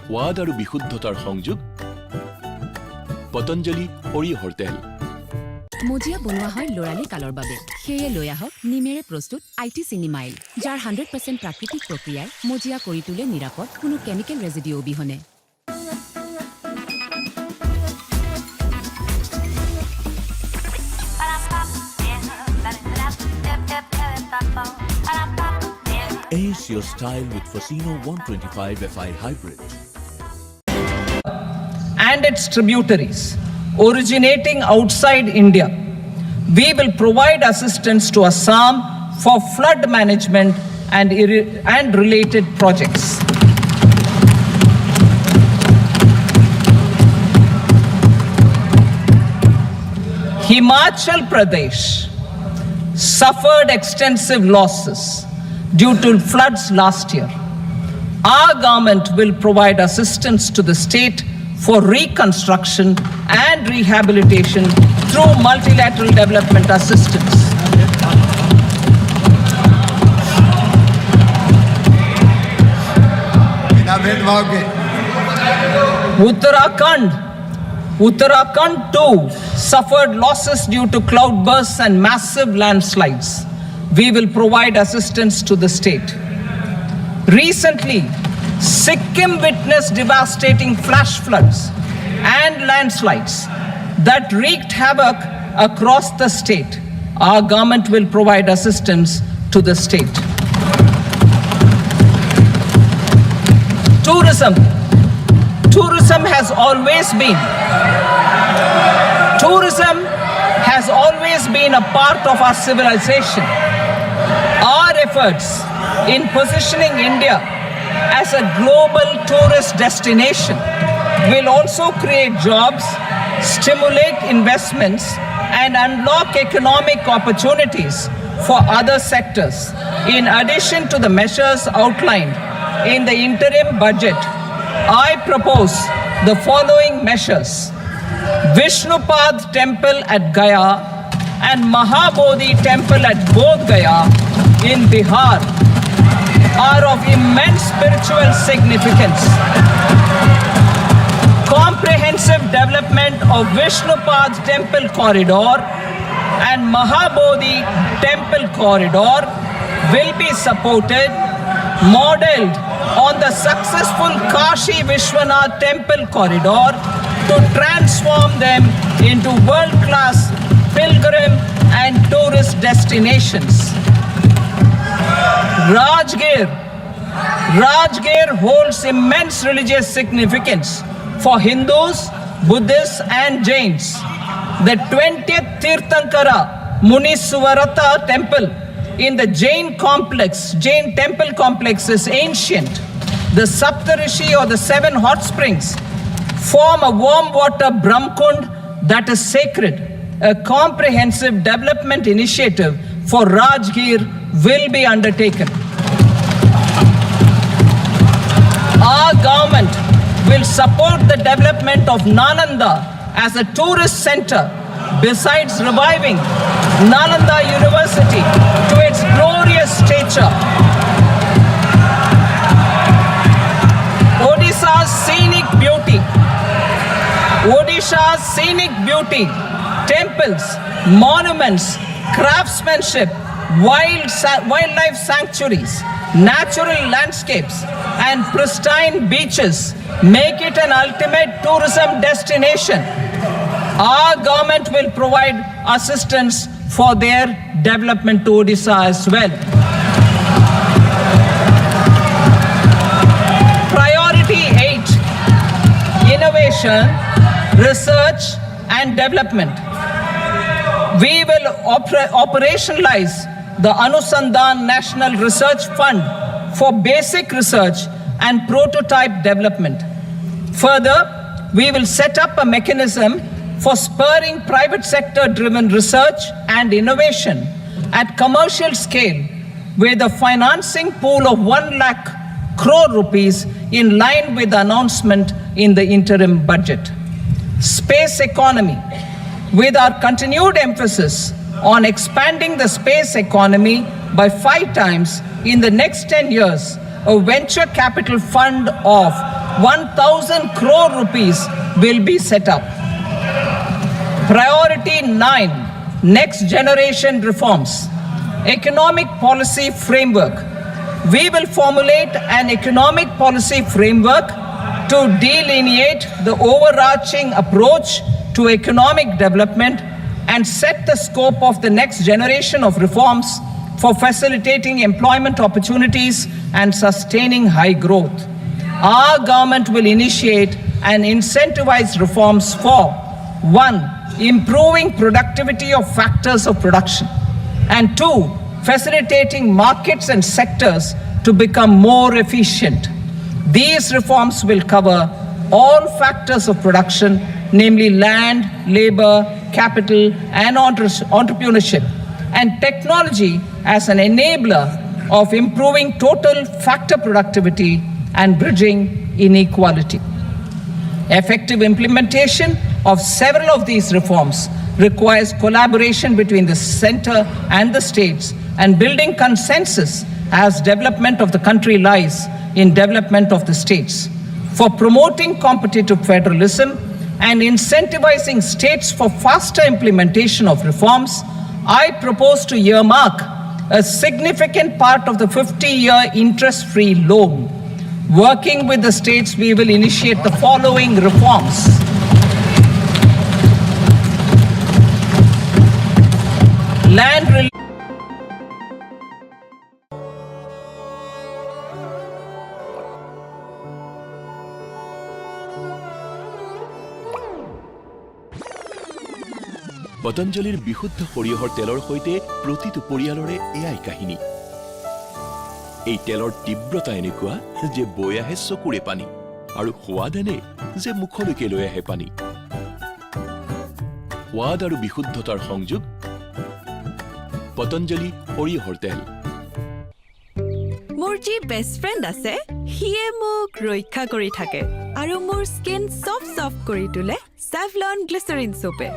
S7: সোৱাদ আৰু বিশুদ্ধতাৰ সংযোগ পতঞ্জলি সৰিয়হৰ তেল।
S6: মজিয়া বনোৱা হয় লৰালি কালৰ বাবে সেয়ে লৈ আহক নিমেৰে প্ৰস্তুত আইটি চিনিমাইল, যাৰ 100% প্ৰাকৃতিক প্ৰক্ৰিয়াই মজিয়া কৰি তোলে নিৰাপদ কোনো কেমিকেল ৰেজিডিউ অবিহনে।
S7: Ace your style with Fasino 125 FI Hybrid.
S1: And its tributaries originating outside India. We will provide assistance to Assam for flood management and related projects. Himachal Pradesh suffered extensive losses due to floods last year. Our government will provide assistance to the state for reconstruction and rehabilitation through multilateral development assistance. Uttarakhand too suffered losses due to cloudbursts and massive landslides. We will provide assistance to the state. Recently, Sikkim witnessed devastating flash floods and landslides that wreaked havoc across the state. Our government will provide assistance to the state. Tourism. Tourism has always been a part of our civilization. Our efforts in positioning India as a global tourist destination will also create jobs, stimulate investments, and unlock economic opportunities for other sectors. In addition to the measures outlined in the interim budget, I propose the following measures. Vishnupad Temple at Gaya and Mahabodhi Temple at Bodh Gaya in Bihar are of immense spiritual significance. Comprehensive development of Vishnupad Temple Corridor and Mahabodhi Temple Corridor will be supported, modeled on the successful Kashi Vishwanath Temple Corridor to transform them into world-class pilgrim and tourist destinations. Rajgir holds immense religious significance for Hindus, Buddhists and Jains. The 20th Tirthankara Muniswarata temple in the Jain temple complex is ancient. The Saptarishi or the 7 hot springs form a warm water Brahmkund that is sacred. a comprehensive development initiative for Rajgir will be undertaken. Our government will support the development of Nalanda as a tourist center, besides reviving Nalanda University to its glorious stature. Odisha's scenic beauty, temples, monuments, craftsmanship, wildlife sanctuaries, natural landscapes, and pristine beaches make it an ultimate tourism destination. Our government will provide assistance for their development to Odisha as well. Priority 8, innovation, research and development. We will operationalize the Anusandhan National Research Fund for basic research and prototype development. Further, we will set up a mechanism for spurring private sector driven research and innovation at commercial scale with a financing pool of 1 lakh crore rupees in line with the announcement in the interim budget. Space economy. With our continued emphasis on expanding the space economy by 5 times in the next 10 years, a venture capital fund of 1,000 crore rupees will be set up. Priority 9, next generation reforms. Economic policy framework. We will formulate an economic policy framework to delineate the overarching approach to economic development and set the scope of the next generation of reforms for facilitating employment opportunities and sustaining high growth. Our government will initiate and incentivize reforms for 1. Improving productivity of factors of production, and 2. Facilitating markets and sectors to become more efficient. These reforms will cover all factors of production, namely land, labor, capital, and entrepreneurship, and technology as an enabler of improving total factor productivity and bridging inequality. Effective implementation of several of these reforms requires collaboration between the center and the states and building consensus as development of the country lies in development of the states. For promoting competitive federalism and incentivizing states for faster implementation of reforms, I propose to earmark a significant part of the 50-year interest-free loan. Working with the states, we will initiate the following reforms. Land
S7: পতঞ্জলিৰ বিশুদ্ধ সৰিয়হৰ তেলৰ সৈতে প্ৰতিটো পৰিয়ালৰে এয়াই কাহিনী। এই তেলৰ তীব্ৰতা এনেকুৱা যে বৈ আহে চকুৰে পানী আৰু সোৱাদ এনে যে মুখলৈকে লৈ আহে পানী। সোৱাদ আৰু বিশুদ্ধতাৰ সংযোগ পতঞ্জলি সৰিয়হৰ তেল।
S4: মোৰ যি বেষ্ট ফ্ৰেণ্ড আছে সিয়ে মোক ৰক্ষা কৰি থাকে আৰু মোৰ স্কিন সফট কৰি তোলে স্যাভলন গ্লিচাৰিন সোপে।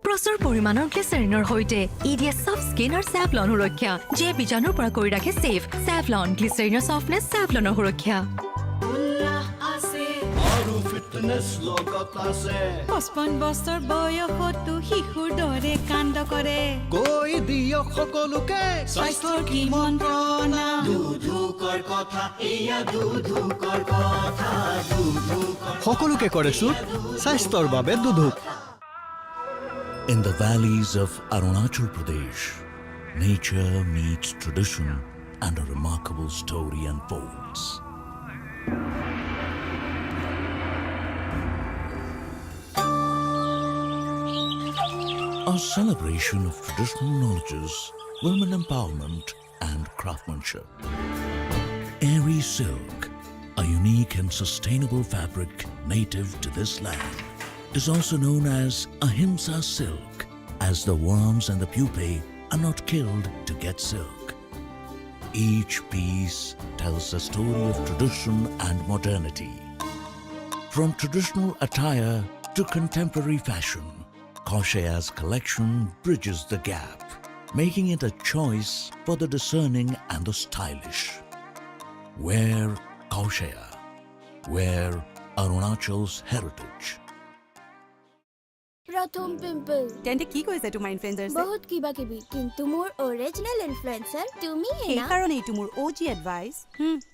S8: প্ৰচুৰ পৰিমাণৰ গ্লিচাৰিনৰ সৈতে ই দিয়ে সফট স্কিন আৰু স্যাভলন সুৰক্ষা, যিয়ে বীজাণুৰ পৰা কৰি ৰাখে ছেফ। স্যাভলন গ্লিচাৰিনৰ সফটনেছ, স্যাভলনৰ সুৰক্ষা।
S9: 55 বছৰ বয়সতো শিশুৰ দৰে কাণ্ড কৰে।
S3: কৈ দিয়ক সকলোকে
S9: স্বাস্থ্যৰ কি মন্ত্ৰণা।
S3: সকলোকে কৰে চুট স্বাস্থ্যৰ বাবে দুধুক।
S10: In the valleys of Arunachal Pradesh, nature meets tradition and a remarkable story unfolds. A celebration of traditional knowledges, women empowerment and craftsmanship. Airy silk, a unique and sustainable fabric native to this land, is also known as ahimsa silk, as the worms and the pupae are not killed to get silk. Each piece tells the story of tradition and modernity. From traditional attire to contemporary fashion, Kaushaya's collection bridges the gap, making it a choice for the discerning and the stylish. Wear Kaushaya. Wear Arunachal's heritage.
S11: প্রথম pimple
S9: তেন্তে কি কৈছে তোমাৰ influencer
S11: বহুত কিবা কিবি কিন্তু মোৰ অৰিজিনেল ইনফ্লুয়েন্সাৰ তুমি হে
S9: এই
S11: না
S9: কাৰণে এইটো মোৰ OG এডভাইস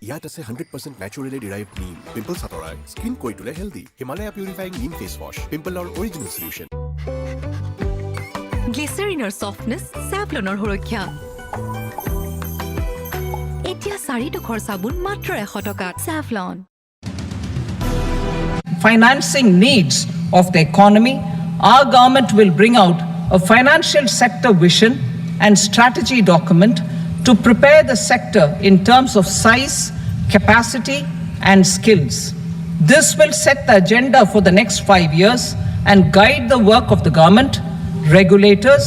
S12: ইয়াত আছে 100% ন্যাচুৰেলি ডিৰাইভড নিম পিম্পল আঁতৰাই স্কিন কৰি তোলে হেলদি হিমালয়া পিউৰিফাইং নিম ফেচ ৱাশ পিম্পলৰ অৰিজিনেল সলিউশন
S8: গ্লিচাৰিনৰ সফটনেছ স্যাভলনৰ সুৰক্ষা এতিয়া 4 টকাৰ চাবোন মাত্ৰ 100 টকাত Savlon
S1: Financing needs of the economy, our government will bring out a financial sector vision and strategy document to prepare the sector in terms of size, capacity, and skills. This will set the agenda for the next 5 years and guide the work of the government, regulators,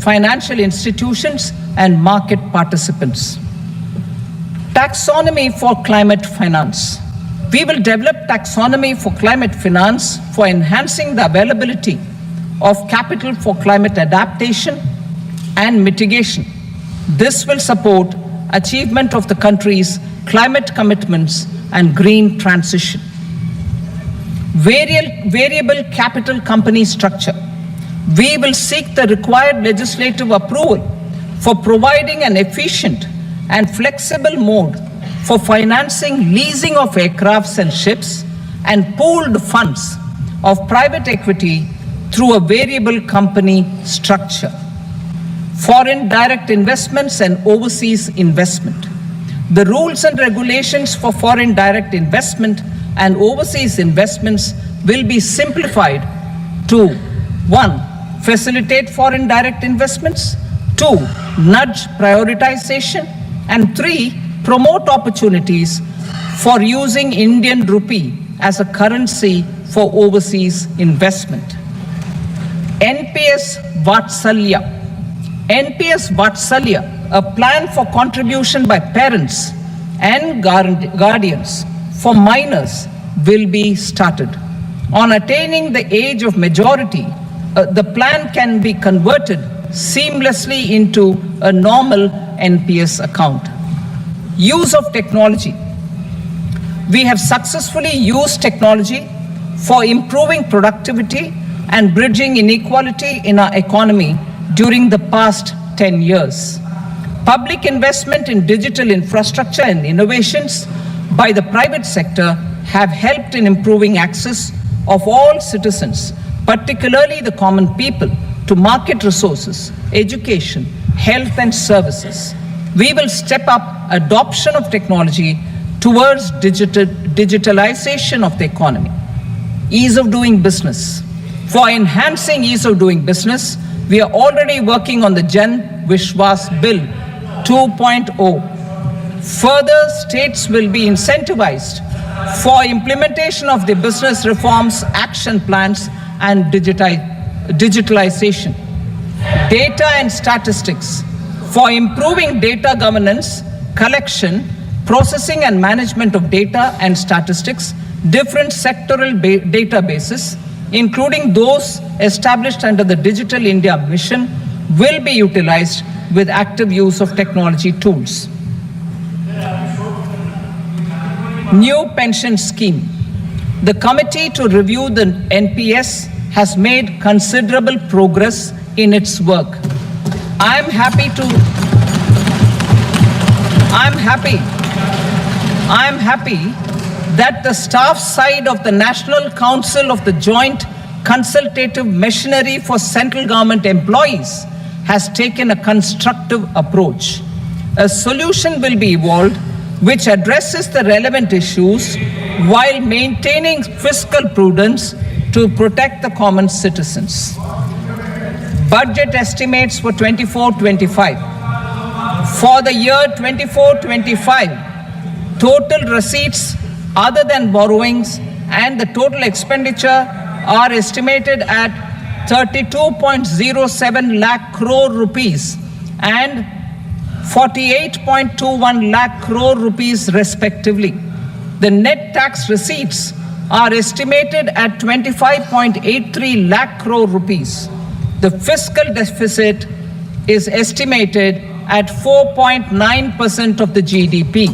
S1: financial institutions, and market participants. Taxonomy for climate finance. We will develop taxonomy for climate finance for enhancing the availability of capital for climate adaptation and mitigation. This will support achievement of the country's climate commitments and green transition. Variable capital company structure. We will seek the required legislative approval for providing an efficient and flexible mode for financing leasing of aircrafts and ships and pooled funds of private equity through a variable company structure. Foreign direct investments and overseas investment. The rules and regulations for foreign direct investment and overseas investments will be simplified to 1. Facilitate foreign direct investments, 2. Nudge prioritization, and 3. Promote opportunities for using Indian rupee as a currency for overseas investment. NPS Vatsalya. NPS Vatsalya, a plan for contribution by parents and guardians for minors, will be started. On attaining the age of majority, the plan can be converted seamlessly into a normal NPS account. Use of technology. We have successfully used technology for improving productivity and bridging inequality in our economy during the past 10 years. Public investment in digital infrastructure and innovations by the private sector have helped in improving access of all citizens, particularly the common people, to market resources, education, health and services. We will step up adoption of technology towards digitalization of the economy. Ease of doing business. For enhancing ease of doing business, we are already working on the Jan Vishwas Bill 2.0. Further, states will be incentivized for implementation of the business reforms, action plans, and digitalization. Data and statistics. For improving data governance, collection, processing and management of data and statistics, different sectoral databases, including those established under the Digital India Mission, will be utilized with active use of technology tools. New pension scheme. The committee to review the NPS has made considerable progress in its work. I'm happy that the staff side of the National Council of the Joint Consultative Machinery for Central Government Employees has taken a constructive approach. A solution will be evolved which addresses the relevant issues while maintaining fiscal prudence to protect the common citizens. Budget estimates for 24-25. For the year 24-25, total receipts other than borrowings and the total expenditure are estimated at 32.07 lakh crore rupees and 48.21 lakh crore rupees respectively. The net tax receipts are estimated at 25.83 lakh crore rupees. The fiscal deficit is estimated at 4.9% of the GDP.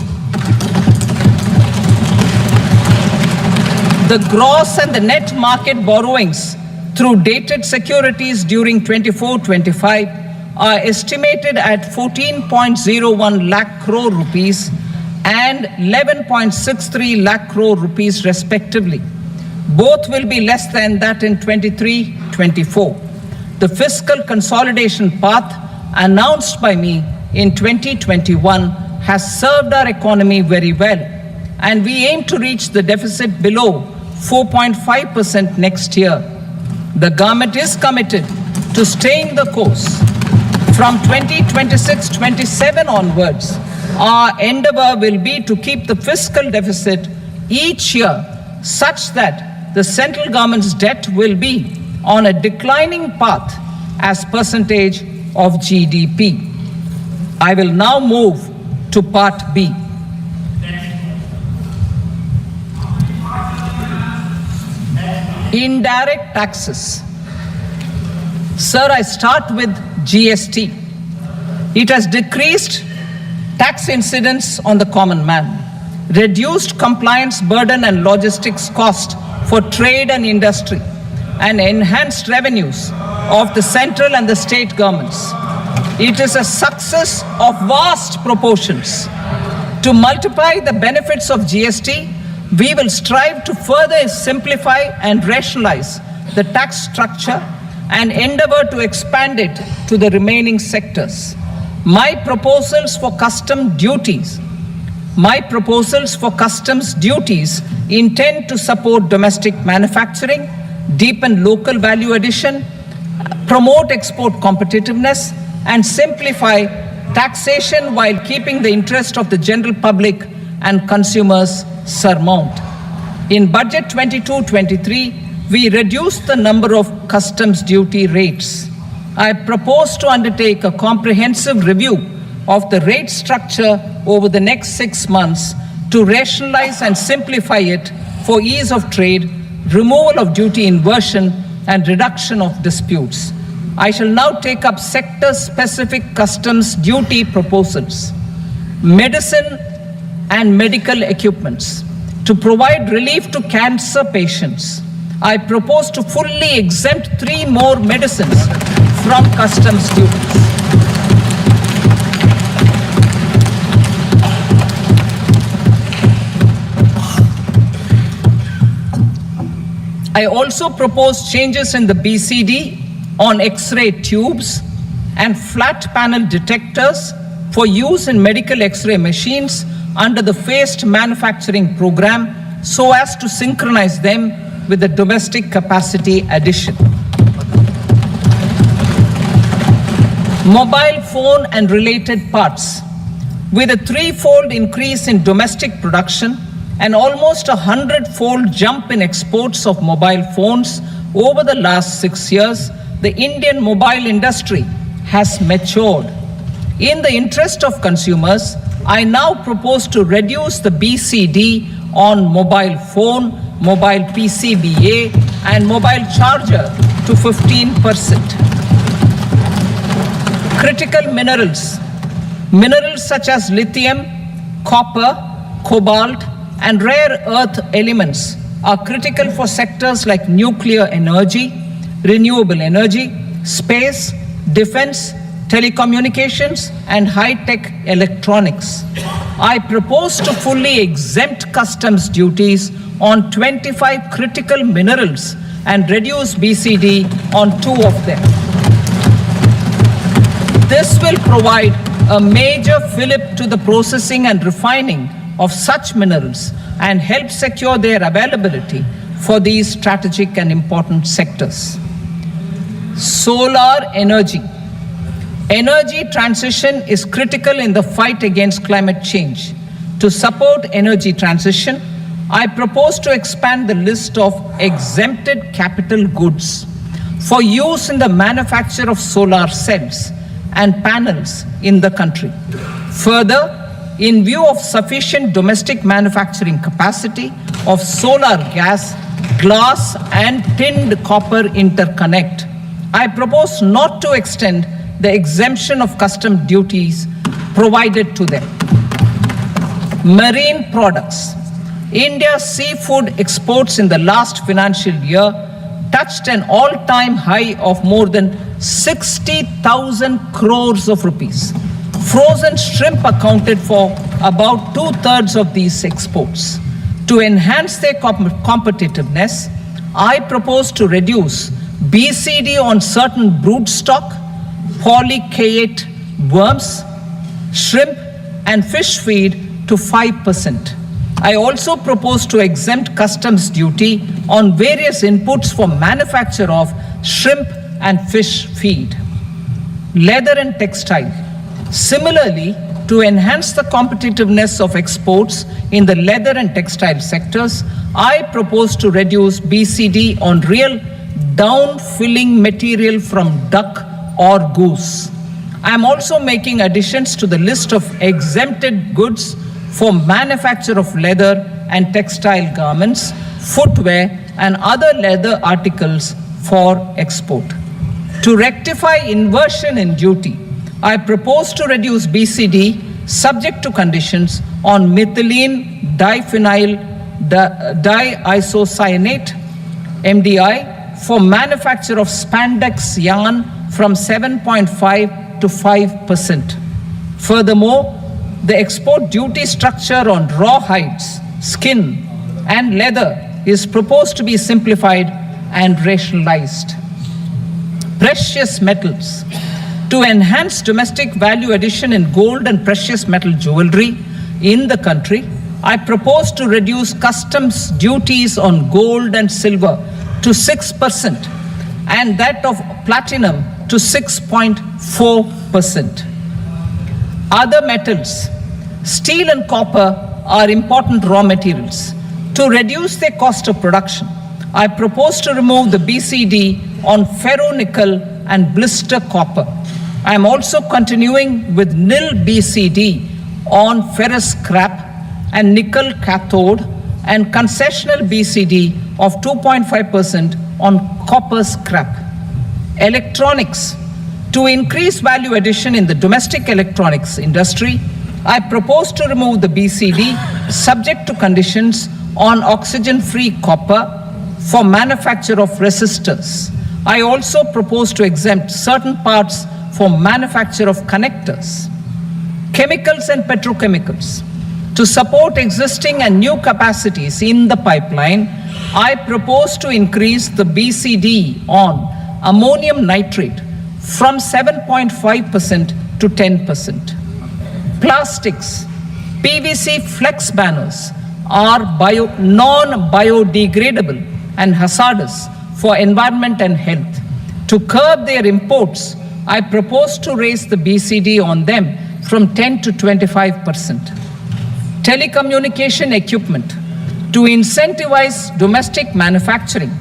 S1: The gross and the net market borrowings through dated securities during 24-25 are estimated at 14.01 lakh crore rupees and 11.63 lakh crore rupees respectively. Both will be less than that in 23-24. The fiscal consolidation path announced by me in 2021 has served our economy very well, and we aim to reach the deficit below 4.5% next year. The government is committed to staying the course. From 2026-27 onwards, our endeavor will be to keep the fiscal deficit each year such that the central government's debt will be on a declining path as percentage of GDP. I will now move to Part B. Indirect taxes. Sir, I start with GST. It has decreased tax incidence on the common man, reduced compliance burden and logistics cost for trade and industry, and enhanced revenues of the central and the state governments. It is a success of vast proportions. To multiply the benefits of GST, we will strive to further simplify and rationalize the tax structure and endeavor to expand it to the remaining sectors. My proposals for customs duties intend to support domestic manufacturing, deepen local value addition, promote export competitiveness, and simplify taxation while keeping the interest of the general public and consumers surmount. In Budget 22-23, we reduced the number of customs duty rates. I propose to undertake a comprehensive review of the rate structure over the next 6 months to rationalize and simplify it for ease of trade, removal of duty inversion, and reduction of disputes. I shall now take up sector-specific customs duty proposals. Medicine and medical equipments. To provide relief to cancer patients, I propose to fully exempt 3 more medicines from customs duties. I also propose changes in the BCD on X-ray tubes and flat panel detectors for use in medical X-ray machines under the phased manufacturing program so as to synchronize them with the domestic capacity addition. Mobile phone and related parts. With a 3-fold increase in domestic production and almost a 100-fold jump in exports of mobile phones over the last 6 years, the Indian mobile industry has matured. In the interest of consumers, I now propose to reduce the BCD on mobile phone, mobile PCBA, and mobile charger to 15%. Critical minerals. Minerals such as lithium, copper, cobalt, and rare earth elements are critical for sectors like nuclear energy, renewable energy, space, defense, telecommunications, and high-tech electronics. I propose to fully exempt customs duties on 25 critical minerals and reduce BCD on 2 of them. This will provide a major fillip to the processing and refining of such minerals and help secure their availability for these strategic and important sectors. Solar energy. Energy transition is critical in the fight against climate change. To support energy transition, I propose to expand the list of exempted capital goods for use in the manufacture of solar cells and panels in the country. Further, in view of sufficient domestic manufacturing capacity of solar gas, glass and tinned copper interconnect, I propose not to extend the exemption of custom duties provided to them. Marine products. India's seafood exports in the last financial year touched an all-time high of more than 60,000 crores of rupees. Frozen shrimp accounted for about 2/3 of these exports. To enhance their competitiveness, I propose to reduce BCD on certain broodstock, polychaete worms, shrimp and fish feed to 5%. I also propose to exempt customs duty on various inputs for manufacture of shrimp and fish feed. Leather and textile. Similarly, to enhance the competitiveness of exports in the leather and textile sectors, I propose to reduce BCD on real down-filling material from duck or goose. I am also making additions to the list of exempted goods for manufacture of leather and textile garments, footwear, and other leather articles for export. To rectify inversion in duty, I propose to reduce BCD subject to conditions on methylene diphenyl diisocyanate MDI for manufacture of spandex yarn from 7.5 to 5%. Furthermore, the export duty structure on raw hides, skin, and leather is proposed to be simplified and rationalized. Precious metals. To enhance domestic value addition in gold and precious metal jewelry in the country, I propose to reduce customs duties on gold and silver to 6% and that of platinum to 6.4%. Other metals. Steel and copper are important raw materials. To reduce their cost of production, I propose to remove the BCD on ferronickel and blister copper. I am also continuing with nil BCD on ferrous scrap and nickel cathode and concessional BCD of 2.5% on copper scrap. Electronics. To increase value addition in the domestic electronics industry, I propose to remove the BCD subject to conditions on oxygen-free copper for manufacture of resistors. I also propose to exempt certain parts for manufacture of connectors. Chemicals and petrochemicals. To support existing and new capacities in the pipeline, I propose to increase the BCD on ammonium nitrate from 7.5% to 10%. Plastics. PVC flex banners are non-biodegradable and hazardous for environment and health. To curb their imports, I propose to raise the BCD on them from 10 to 25%. Telecommunication equipment. To incentivize domestic manufacturing,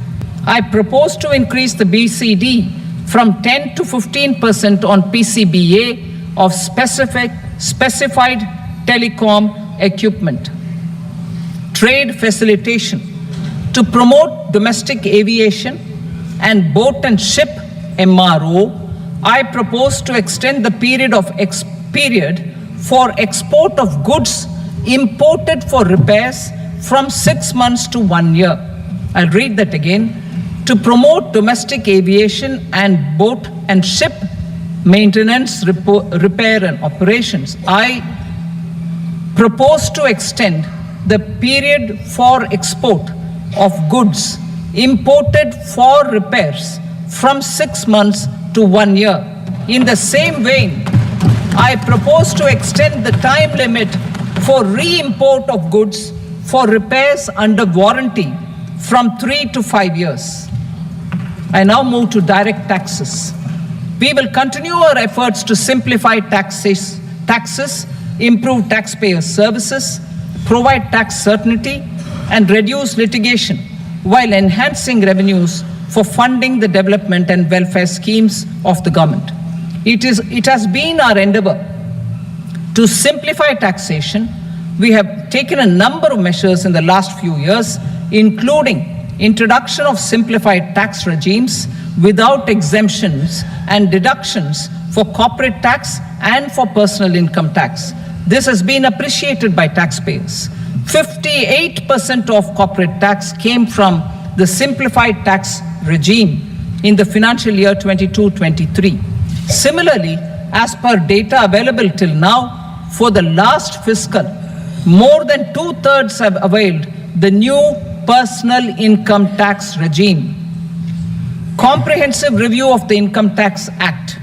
S1: I propose to increase the BCD from 10 to 15% on PCBA of specified telecom equipment. Trade facilitation. To promote domestic aviation and boat and ship MRO, I propose to extend the period for export of goods imported for repairs from 6 months to 1 year. I'll read that again. To promote domestic aviation and boat and ship maintenance, repair and operations, I propose to extend the period for export of goods imported for repairs from 6 months to 1 year. In the same vein, I propose to extend the time limit for re-import of goods for repairs under warranty from 3 to 5 years. I now move to direct taxes. We will continue our efforts to simplify taxes, improve taxpayer services, provide tax certainty, and reduce litigation while enhancing revenues for funding the development and welfare schemes of the government. It has been our endeavor to simplify taxation. We have taken a number of measures in the last few years, including introduction of simplified tax regimes without exemptions and deductions for corporate tax and for personal income tax. This has been appreciated by taxpayers. 58% of corporate tax came from the simplified tax regime in the financial year 22-23. Similarly, as per data available till now, for the last fiscal, more than 2/3 have availed the new personal income tax regime. Comprehensive review of the Income Tax Act.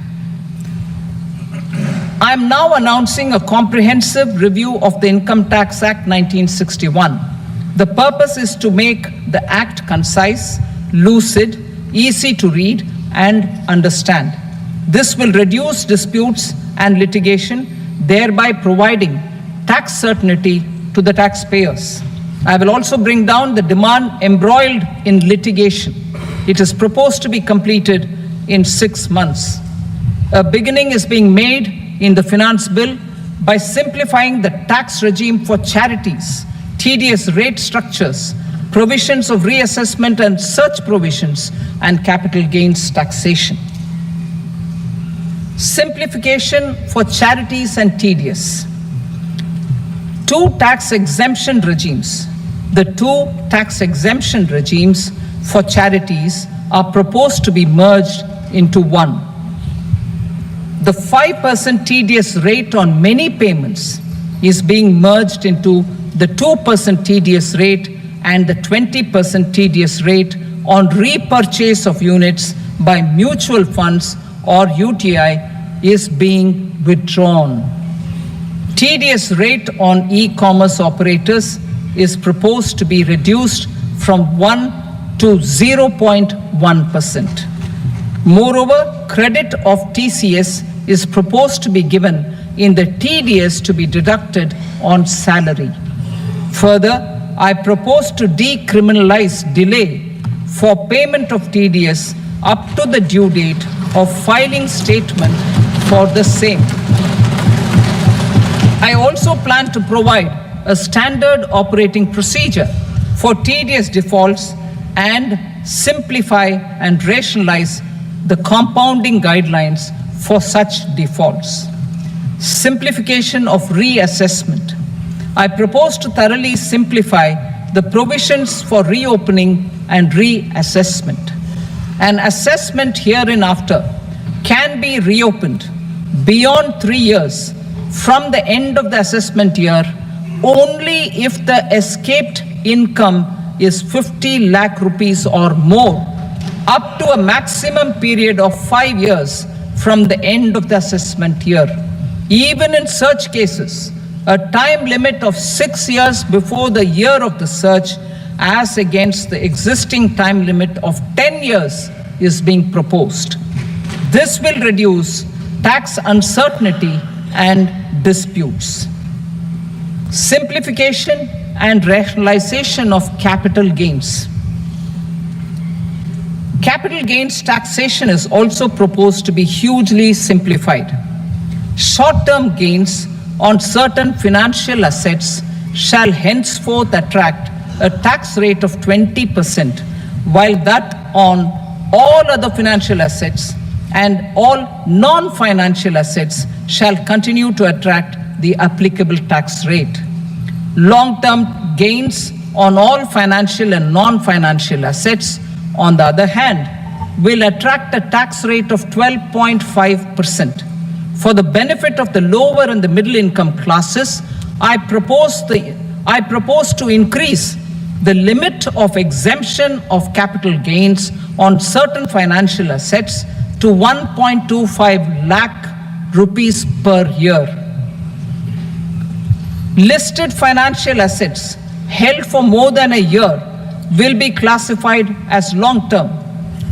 S1: I am now announcing a comprehensive review of the Income Tax Act 1961. The purpose is to make the act concise, lucid, easy to read and understand. This will reduce disputes and litigation, thereby providing tax certainty to the taxpayers. I will also bring down the demand embroiled in litigation. It is proposed to be completed in 6 months. A beginning is being made in the finance bill by simplifying the tax regime for charities, TDS rate structures, provisions of reassessment and such provisions, and capital gains taxation. Simplification for charities and TDS. Two tax exemption regimes. The two tax exemption regimes for charities are proposed to be merged into one. The 5% TDS rate on many payments is being merged into the 2% TDS rate, and the 20% TDS rate on repurchase of units by mutual funds or UTI is being withdrawn. TDS rate on e-commerce operators is proposed to be reduced from 1 to 0.1%. Moreover, credit of TCS is proposed to be given in the TDS to be deducted on salary. Further, I propose to decriminalize delay for payment of TDS up to the due date of filing statement for the same. I also plan to provide a standard operating procedure for TDS defaults and simplify and rationalize the compounding guidelines for such defaults. Simplification of reassessment. I propose to thoroughly simplify the provisions for reopening and reassessment. An assessment hereinafter can be reopened beyond 3 years from the end of the assessment year only if the escaped income is 50 lakh rupees or more, up to a maximum period of 5 years from the end of the assessment year. Even in such cases, a time limit of 6 years before the year of the search, as against the existing time limit of 10 years, is being proposed. This will reduce tax uncertainty and disputes. Simplification and rationalization of capital gains. Capital gains taxation is also proposed to be hugely simplified. Short-term gains on certain financial assets shall henceforth attract a tax rate of 20%, while that on all other financial assets and all non-financial assets shall continue to attract the applicable tax rate. Long-term gains on all financial and non-financial assets, on the other hand, will attract a tax rate of 12.5%. For the benefit of the lower and the middle income classes, I propose to increase the limit of exemption of capital gains on certain financial assets to 1.25 lakh rupees per year. Listed financial assets held for more than a year will be classified as long-term,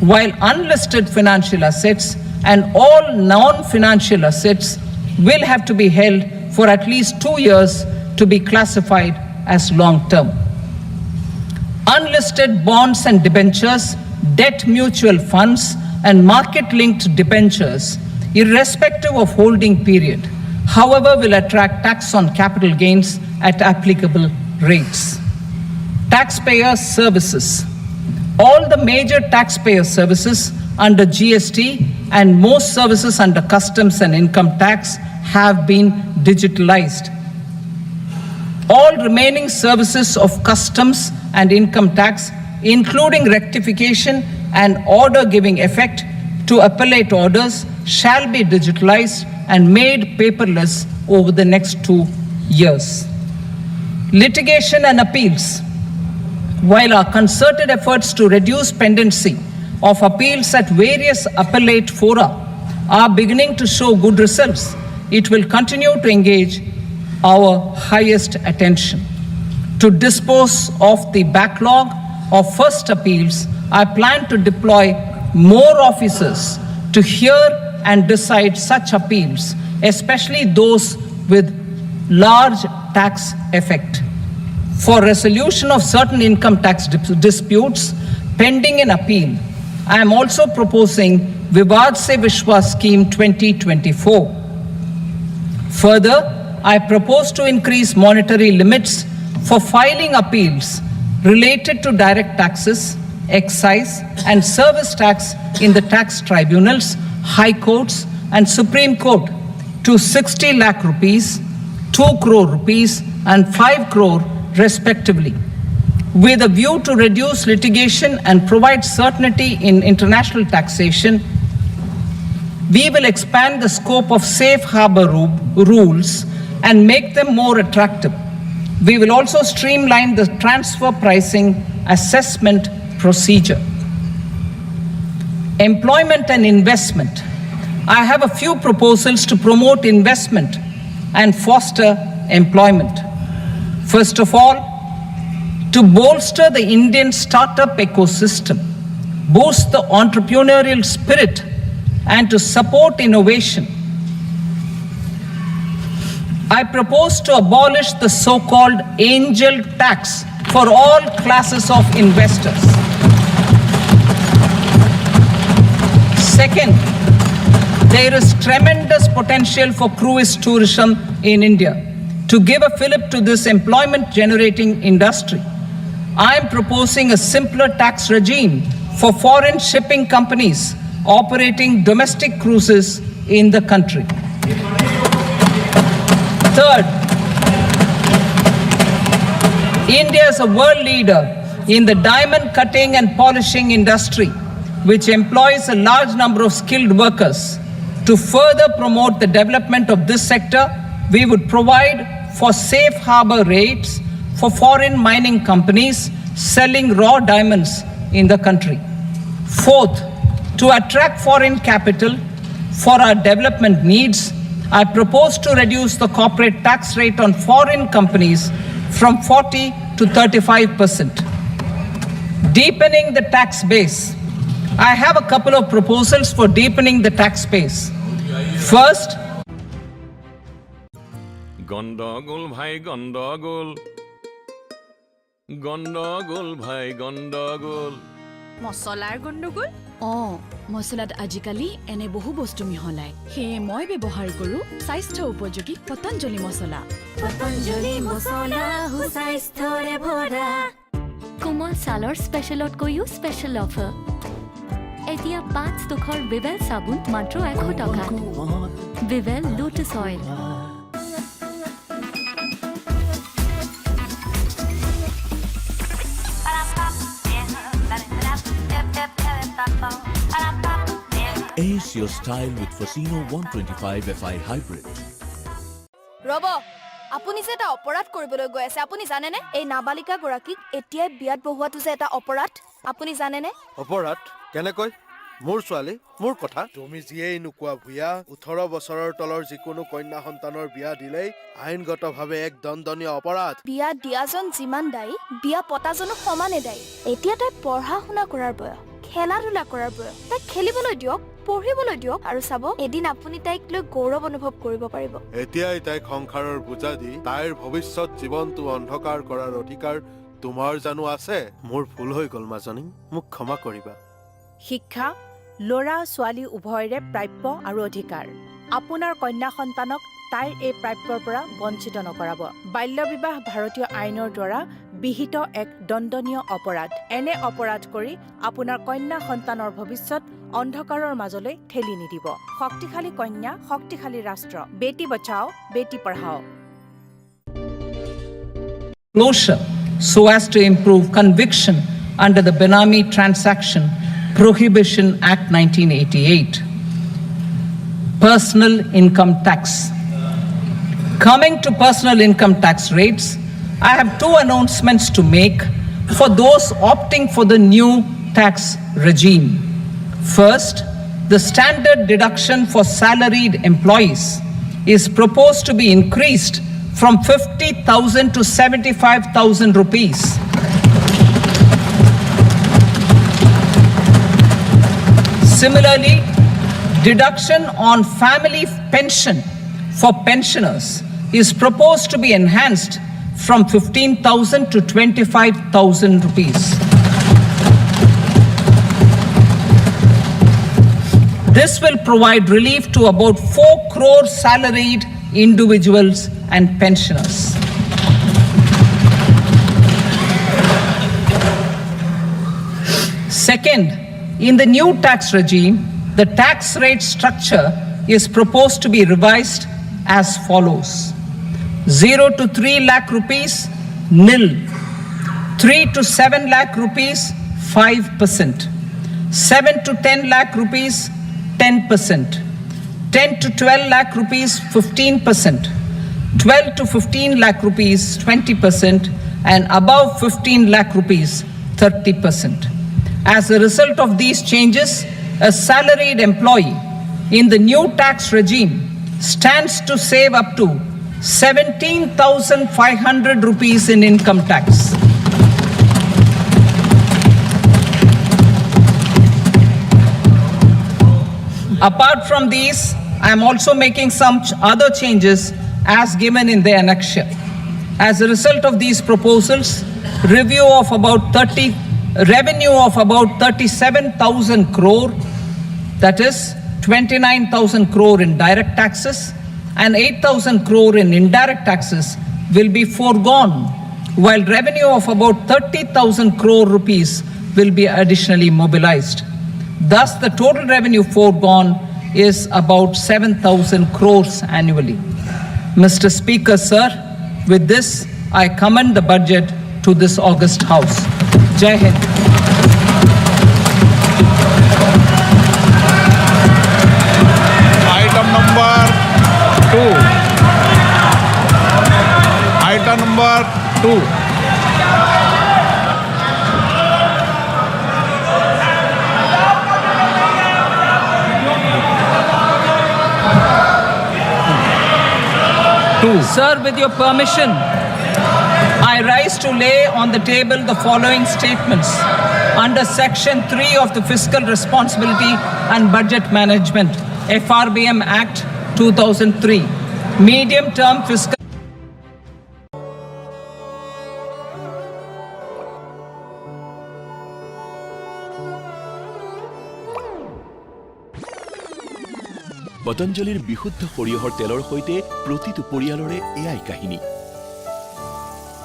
S1: while unlisted financial assets and all non-financial assets will have to be held for at least 2 years to be classified as long-term. unlisted bonds and debentures, debt mutual funds, and market-linked debentures, irrespective of holding period, however, will attract tax on capital gains at applicable rates. Taxpayer services. All the major taxpayer services under GST and most services under customs and income tax have been digitalized. All remaining services of customs and income tax, including rectification and order giving effect to appellate orders, shall be digitalized and made paperless over the next 2 years. Litigation and appeals. While our concerted efforts to reduce pendency of appeals at various appellate fora are beginning to show good results, it will continue to engage our highest attention. To dispose of the backlog of first appeals, I plan to deploy more officers to hear and decide such appeals, especially those with large tax effect. For resolution of certain income tax disputes pending an appeal, I am also proposing Vivad Se Vishwas Scheme 2024. Further, I propose to increase monetary limits for filing appeals related to direct taxes, excise, and service tax in the tax tribunals, high courts, and Supreme Court to 60 lakh rupees, 2 crore rupees, and 5 crore respectively, with a view to reduce litigation and provide certainty in international taxation. We will expand the scope of safe harbor rules and make them more attractive. We will also streamline the transfer pricing assessment procedure. Employment and investment. I have a few proposals to promote investment and foster employment. First of all, to bolster the Indian startup ecosystem, boost the entrepreneurial spirit, and to support innovation, I propose to abolish the so-called angel tax for all classes of investors. Second, there is tremendous potential for cruise tourism in India. To give a fillip to this employment-generating industry, I am proposing a simpler tax regime for foreign shipping companies operating domestic cruises in the country. Third, India is a world leader in the diamond cutting and polishing industry, which employs a large number of skilled workers. To further promote the development of this sector, we would provide for safe harbor rates for foreign mining companies selling raw diamonds in the country. Fourth, to attract foreign capital for our development needs, I propose to reduce the corporate tax rate on foreign companies from 40 to 35%. Deepening the tax base. I have a couple of proposals for deepening the tax base. First,
S13: গন্ডগোল ভাই গন্ডগোল গন্ডগোল ভাই গন্ডগোল
S4: মছলাৰ গণ্ডগোল মছলাত আজিকালি এনে বহু বস্তু মিহলাই সেয়ে মই ব্যৱহাৰ কৰো স্বাস্থ্য উপযোগী পতঞ্জলি মছলা
S11: সুস্বাস্থ্যৰে ভৰা
S8: কোমল ছালৰ স্পেচিয়েলত কৈও স্পেচিয়েল অফাৰ এতিয়া 5 টকাৰ ভিভেল চাবোন মাত্ৰ 100 টকা Vivel lotus oil
S10: Ace your style with Fasino 125 FI Hybrid.
S11: ৰব আপুনি যে এটা অপৰাধ কৰিবলৈ গৈ আছে আপুনি জানেনে এই নাবালিকা গৰাকীক এতিয়াই বিয়াত বহুৱাটো যে এটা অপৰাধ আপুনি জানেনে
S3: অপৰাধ কেনেকৈ মোৰ ছোৱালী মোৰ কথা তুমি যিয়েই নোকোৱা ভূয়া 18 বছৰৰ তলৰ যিকোনো কন্যা সন্তানৰ বিয়া দিলেই আইনগতভাৱে এক দণ্ডনীয় অপৰাধ
S11: বিয়া দিয়াজন যিমান দায়ী বিয়া পতাজনো সমানে দায়ী এতিয়া তাই পঢ়া শুনা কৰাৰ বয়স খেলা ধূলা কৰাৰ বয়স তাই খেলিবলৈ দিয়ক পঢ়িবলৈ দিয়ক আৰু চাব এদিন আপুনি তাইক লৈ গৌৰৱ অনুভৱ কৰিব পাৰিব
S3: এতিয়াই তাইক সংসাৰৰ বুজা দি তাইৰ ভৱিষ্যত জীৱনটো অন্ধকাৰ কৰাৰ অধিকাৰ
S12: তোমাৰ জানো আছে মোৰ ভুল হৈ গ'ল মাজনী মোক ক্ষমা কৰিবা
S14: শিক্ষা ল'ৰা ছোৱালী উভয়ৰে প্ৰাপ্য আৰু অধিকাৰ আপোনাৰ কন্যা সন্তানক তাইৰ এই প্ৰাপ্যৰ পৰা বঞ্চিত নকৰাব বাল্য বিবাহ ভাৰতীয় আইনৰ দ্বাৰা বিহিত এক দণ্ডনীয় অপৰাধ এনে অপৰাধ কৰি আপোনাৰ কন্যা সন্তানৰ ভৱিষ্যত অন্ধকাৰৰ মাজলৈ ঠেলি নিদিব শক্তিশালী কন্যা শক্তিশালী ৰাষ্ট্ৰ Beti Bachao Beti Padhao
S1: Closure so as to improve conviction under the Benami Transaction Prohibition Act 1988. Personal income tax. Coming to personal income tax rates, I have two announcements to make for those opting for the new tax regime. First, the standard deduction for salaried employees is proposed to be increased from 50,000 to 75,000 rupees. Similarly, deduction on family pension for pensioners is proposed to be enhanced from 15,000 to 25,000 rupees. This will provide relief to about 4 crore salaried individuals and pensioners. Second, in the new tax regime, the tax rate structure is proposed to be revised as follows. 0 to 3 lakh rupees, nil. 3 to 7 lakh rupees, 5%. 7 to 10 lakh rupees, 10%. 10 to 12 lakh rupees, 15%. 12 to 15 lakh rupees, 20%. And above 15 lakh rupees, 30%. As a result of these changes, a salaried employee in the new tax regime stands to save up to 17,500 rupees in income tax. Apart from these, I am also making some other changes as given in the annexure. As a result of these proposals, revenue of about 37,000 crore, that is 29,000 crore in direct taxes and 8,000 crore in indirect taxes will be foregone, while revenue of about 30,000 crore rupees will be additionally mobilized. Thus, the total revenue foregone is about 7,000 crores annually. Mr. Speaker, sir, with this, I commend the budget to this august House. Jai Hind.
S2: Item number 2. Item number 2.
S1: Sir, with your permission, I rise to lay on the table the following statements under Section 3 of the Fiscal Responsibility and Budget Management, FRBM Act 2003, medium-term fiscal.
S7: পতঞ্জলীৰ বিশুদ্ধ সৰিয়হৰ তেলৰ সৈতে প্ৰতিটো পৰিয়ালৰে এয়াই কাহিনী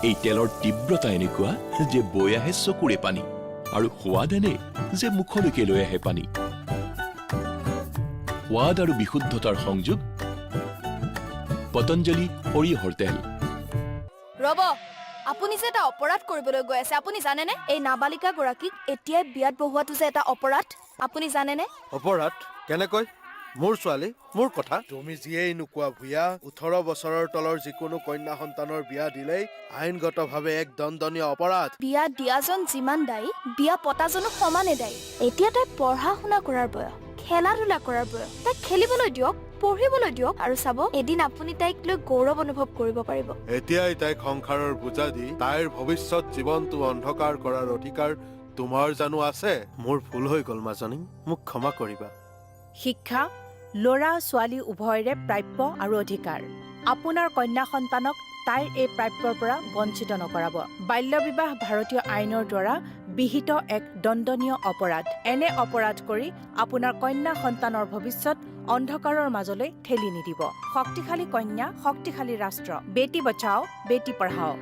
S7: এই তেলৰ তীব্ৰতা এনেকুৱা যে বৈ আহে চকুৰে পানী আৰু সোৱাদ এনে যে মুখলৈকে লৈ আহে পানী সোৱাদ আৰু বিশুদ্ধতাৰ সংযোগ পতঞ্জলী সৰিয়হৰ তেল
S11: ৰব আপুনি যে এটা অপৰাধ কৰিবলৈ গৈ আছে আপুনি জানেনে এই নাবালিকা গৰাকীক এতিয়াই বিয়াত বহুৱাটো যে এটা অপৰাধ আপুনি জানেনে
S12: অপৰাধ কেনেকৈ মোৰ ছোৱালী মোৰ কথা তুমি যিয়েই নোকোৱা ভূঞা 18 বছৰৰ তলৰ যিকোনো কন্যা সন্তানৰ বিয়া দিলেই আইনগতভাৱে এক দণ্ডনীয় অপৰাধ
S11: বিয়া দিয়াজন যিমান দায়ী বিয়া পতাজনো সমানে দায়ী এতিয়া তাই পঢ়া শুনা কৰাৰ বয়স খেলা ধূলা কৰাৰ বয়স তাই খেলিবলৈ দিয়ক পঢ়িবলৈ দিয়ক আৰু চাব এদিন আপুনি তাইক লৈ গৌৰৱ অনুভৱ কৰিব পাৰিব
S12: এতিয়াই তাইক সংসাৰৰ বোজা দি তাইৰ ভৱিষ্যত জীৱনটো অন্ধকাৰ কৰাৰ অধিকাৰ তোমাৰ জানো আছে মোৰ ভুল হৈ গ'ল মাজনী মোক ক্ষমা কৰিবা
S14: শিক্ষা ল'ৰা ছোৱালী উভয়ৰে প্ৰাপ্য আৰু অধিকাৰ আপোনাৰ কন্যা সন্তানক তাইৰ এই প্ৰাপ্যৰ পৰা বঞ্চিত নকৰাব। বাল্য বিবাহ ভাৰতীয় আইনৰ দ্বাৰা বিহিত এক দণ্ডনীয় অপৰাধ। এনে অপৰাধ কৰি আপোনাৰ কন্যা সন্তানৰ ভৱিষ্যত অন্ধকাৰৰ মাজলৈ ঠেলি নিদিব। শক্তিশালী কন্যা, শক্তিশালী ৰাষ্ট্ৰ। Beti Bachao, Beti Padhao.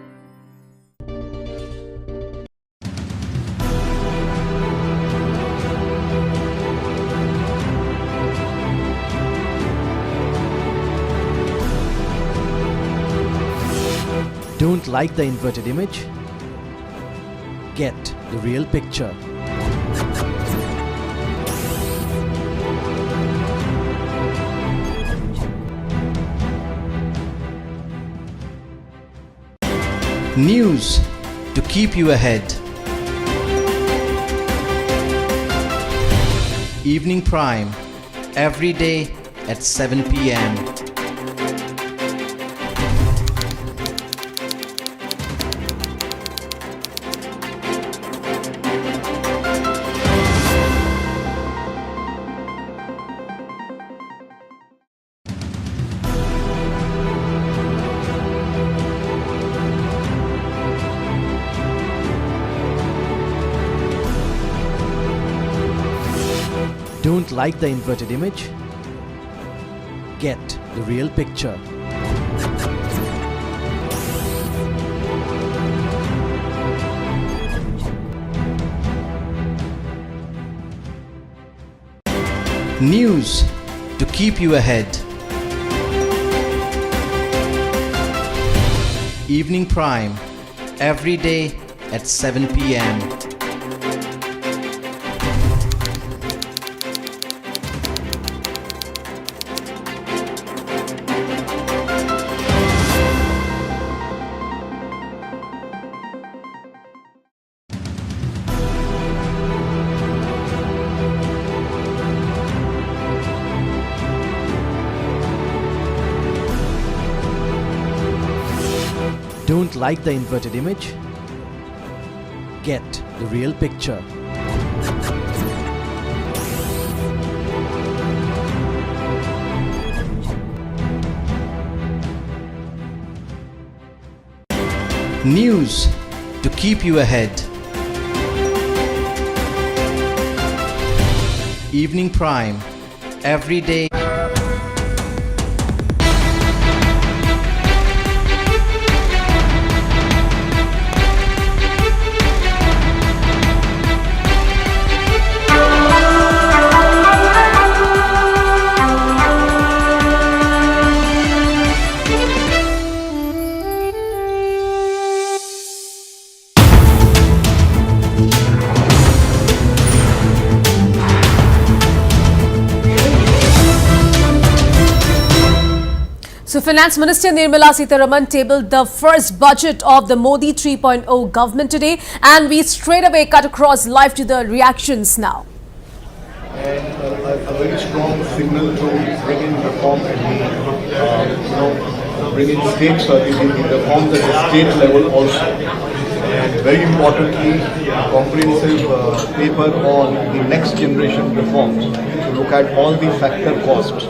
S3: Don't like the inverted image? Get the real picture. News to keep you ahead. Evening Prime, every day at 7 p.m. Don't like the inverted image? Get the real picture. News to keep you ahead. Evening Prime, every day at 7 p.m. Don't like the inverted image? Get the real picture. News to keep you ahead. Evening Prime, every day.
S15: So, Finance Minister Nirmala Sitharaman tabled the first budget of the Modi 3.0 government today, and we straight away cut across live to the reactions now.
S16: And a very strong signal to bring in reform and bring in state reforms at the state level also. And very importantly, a comprehensive paper on the next generation reforms to look at all the factor costs.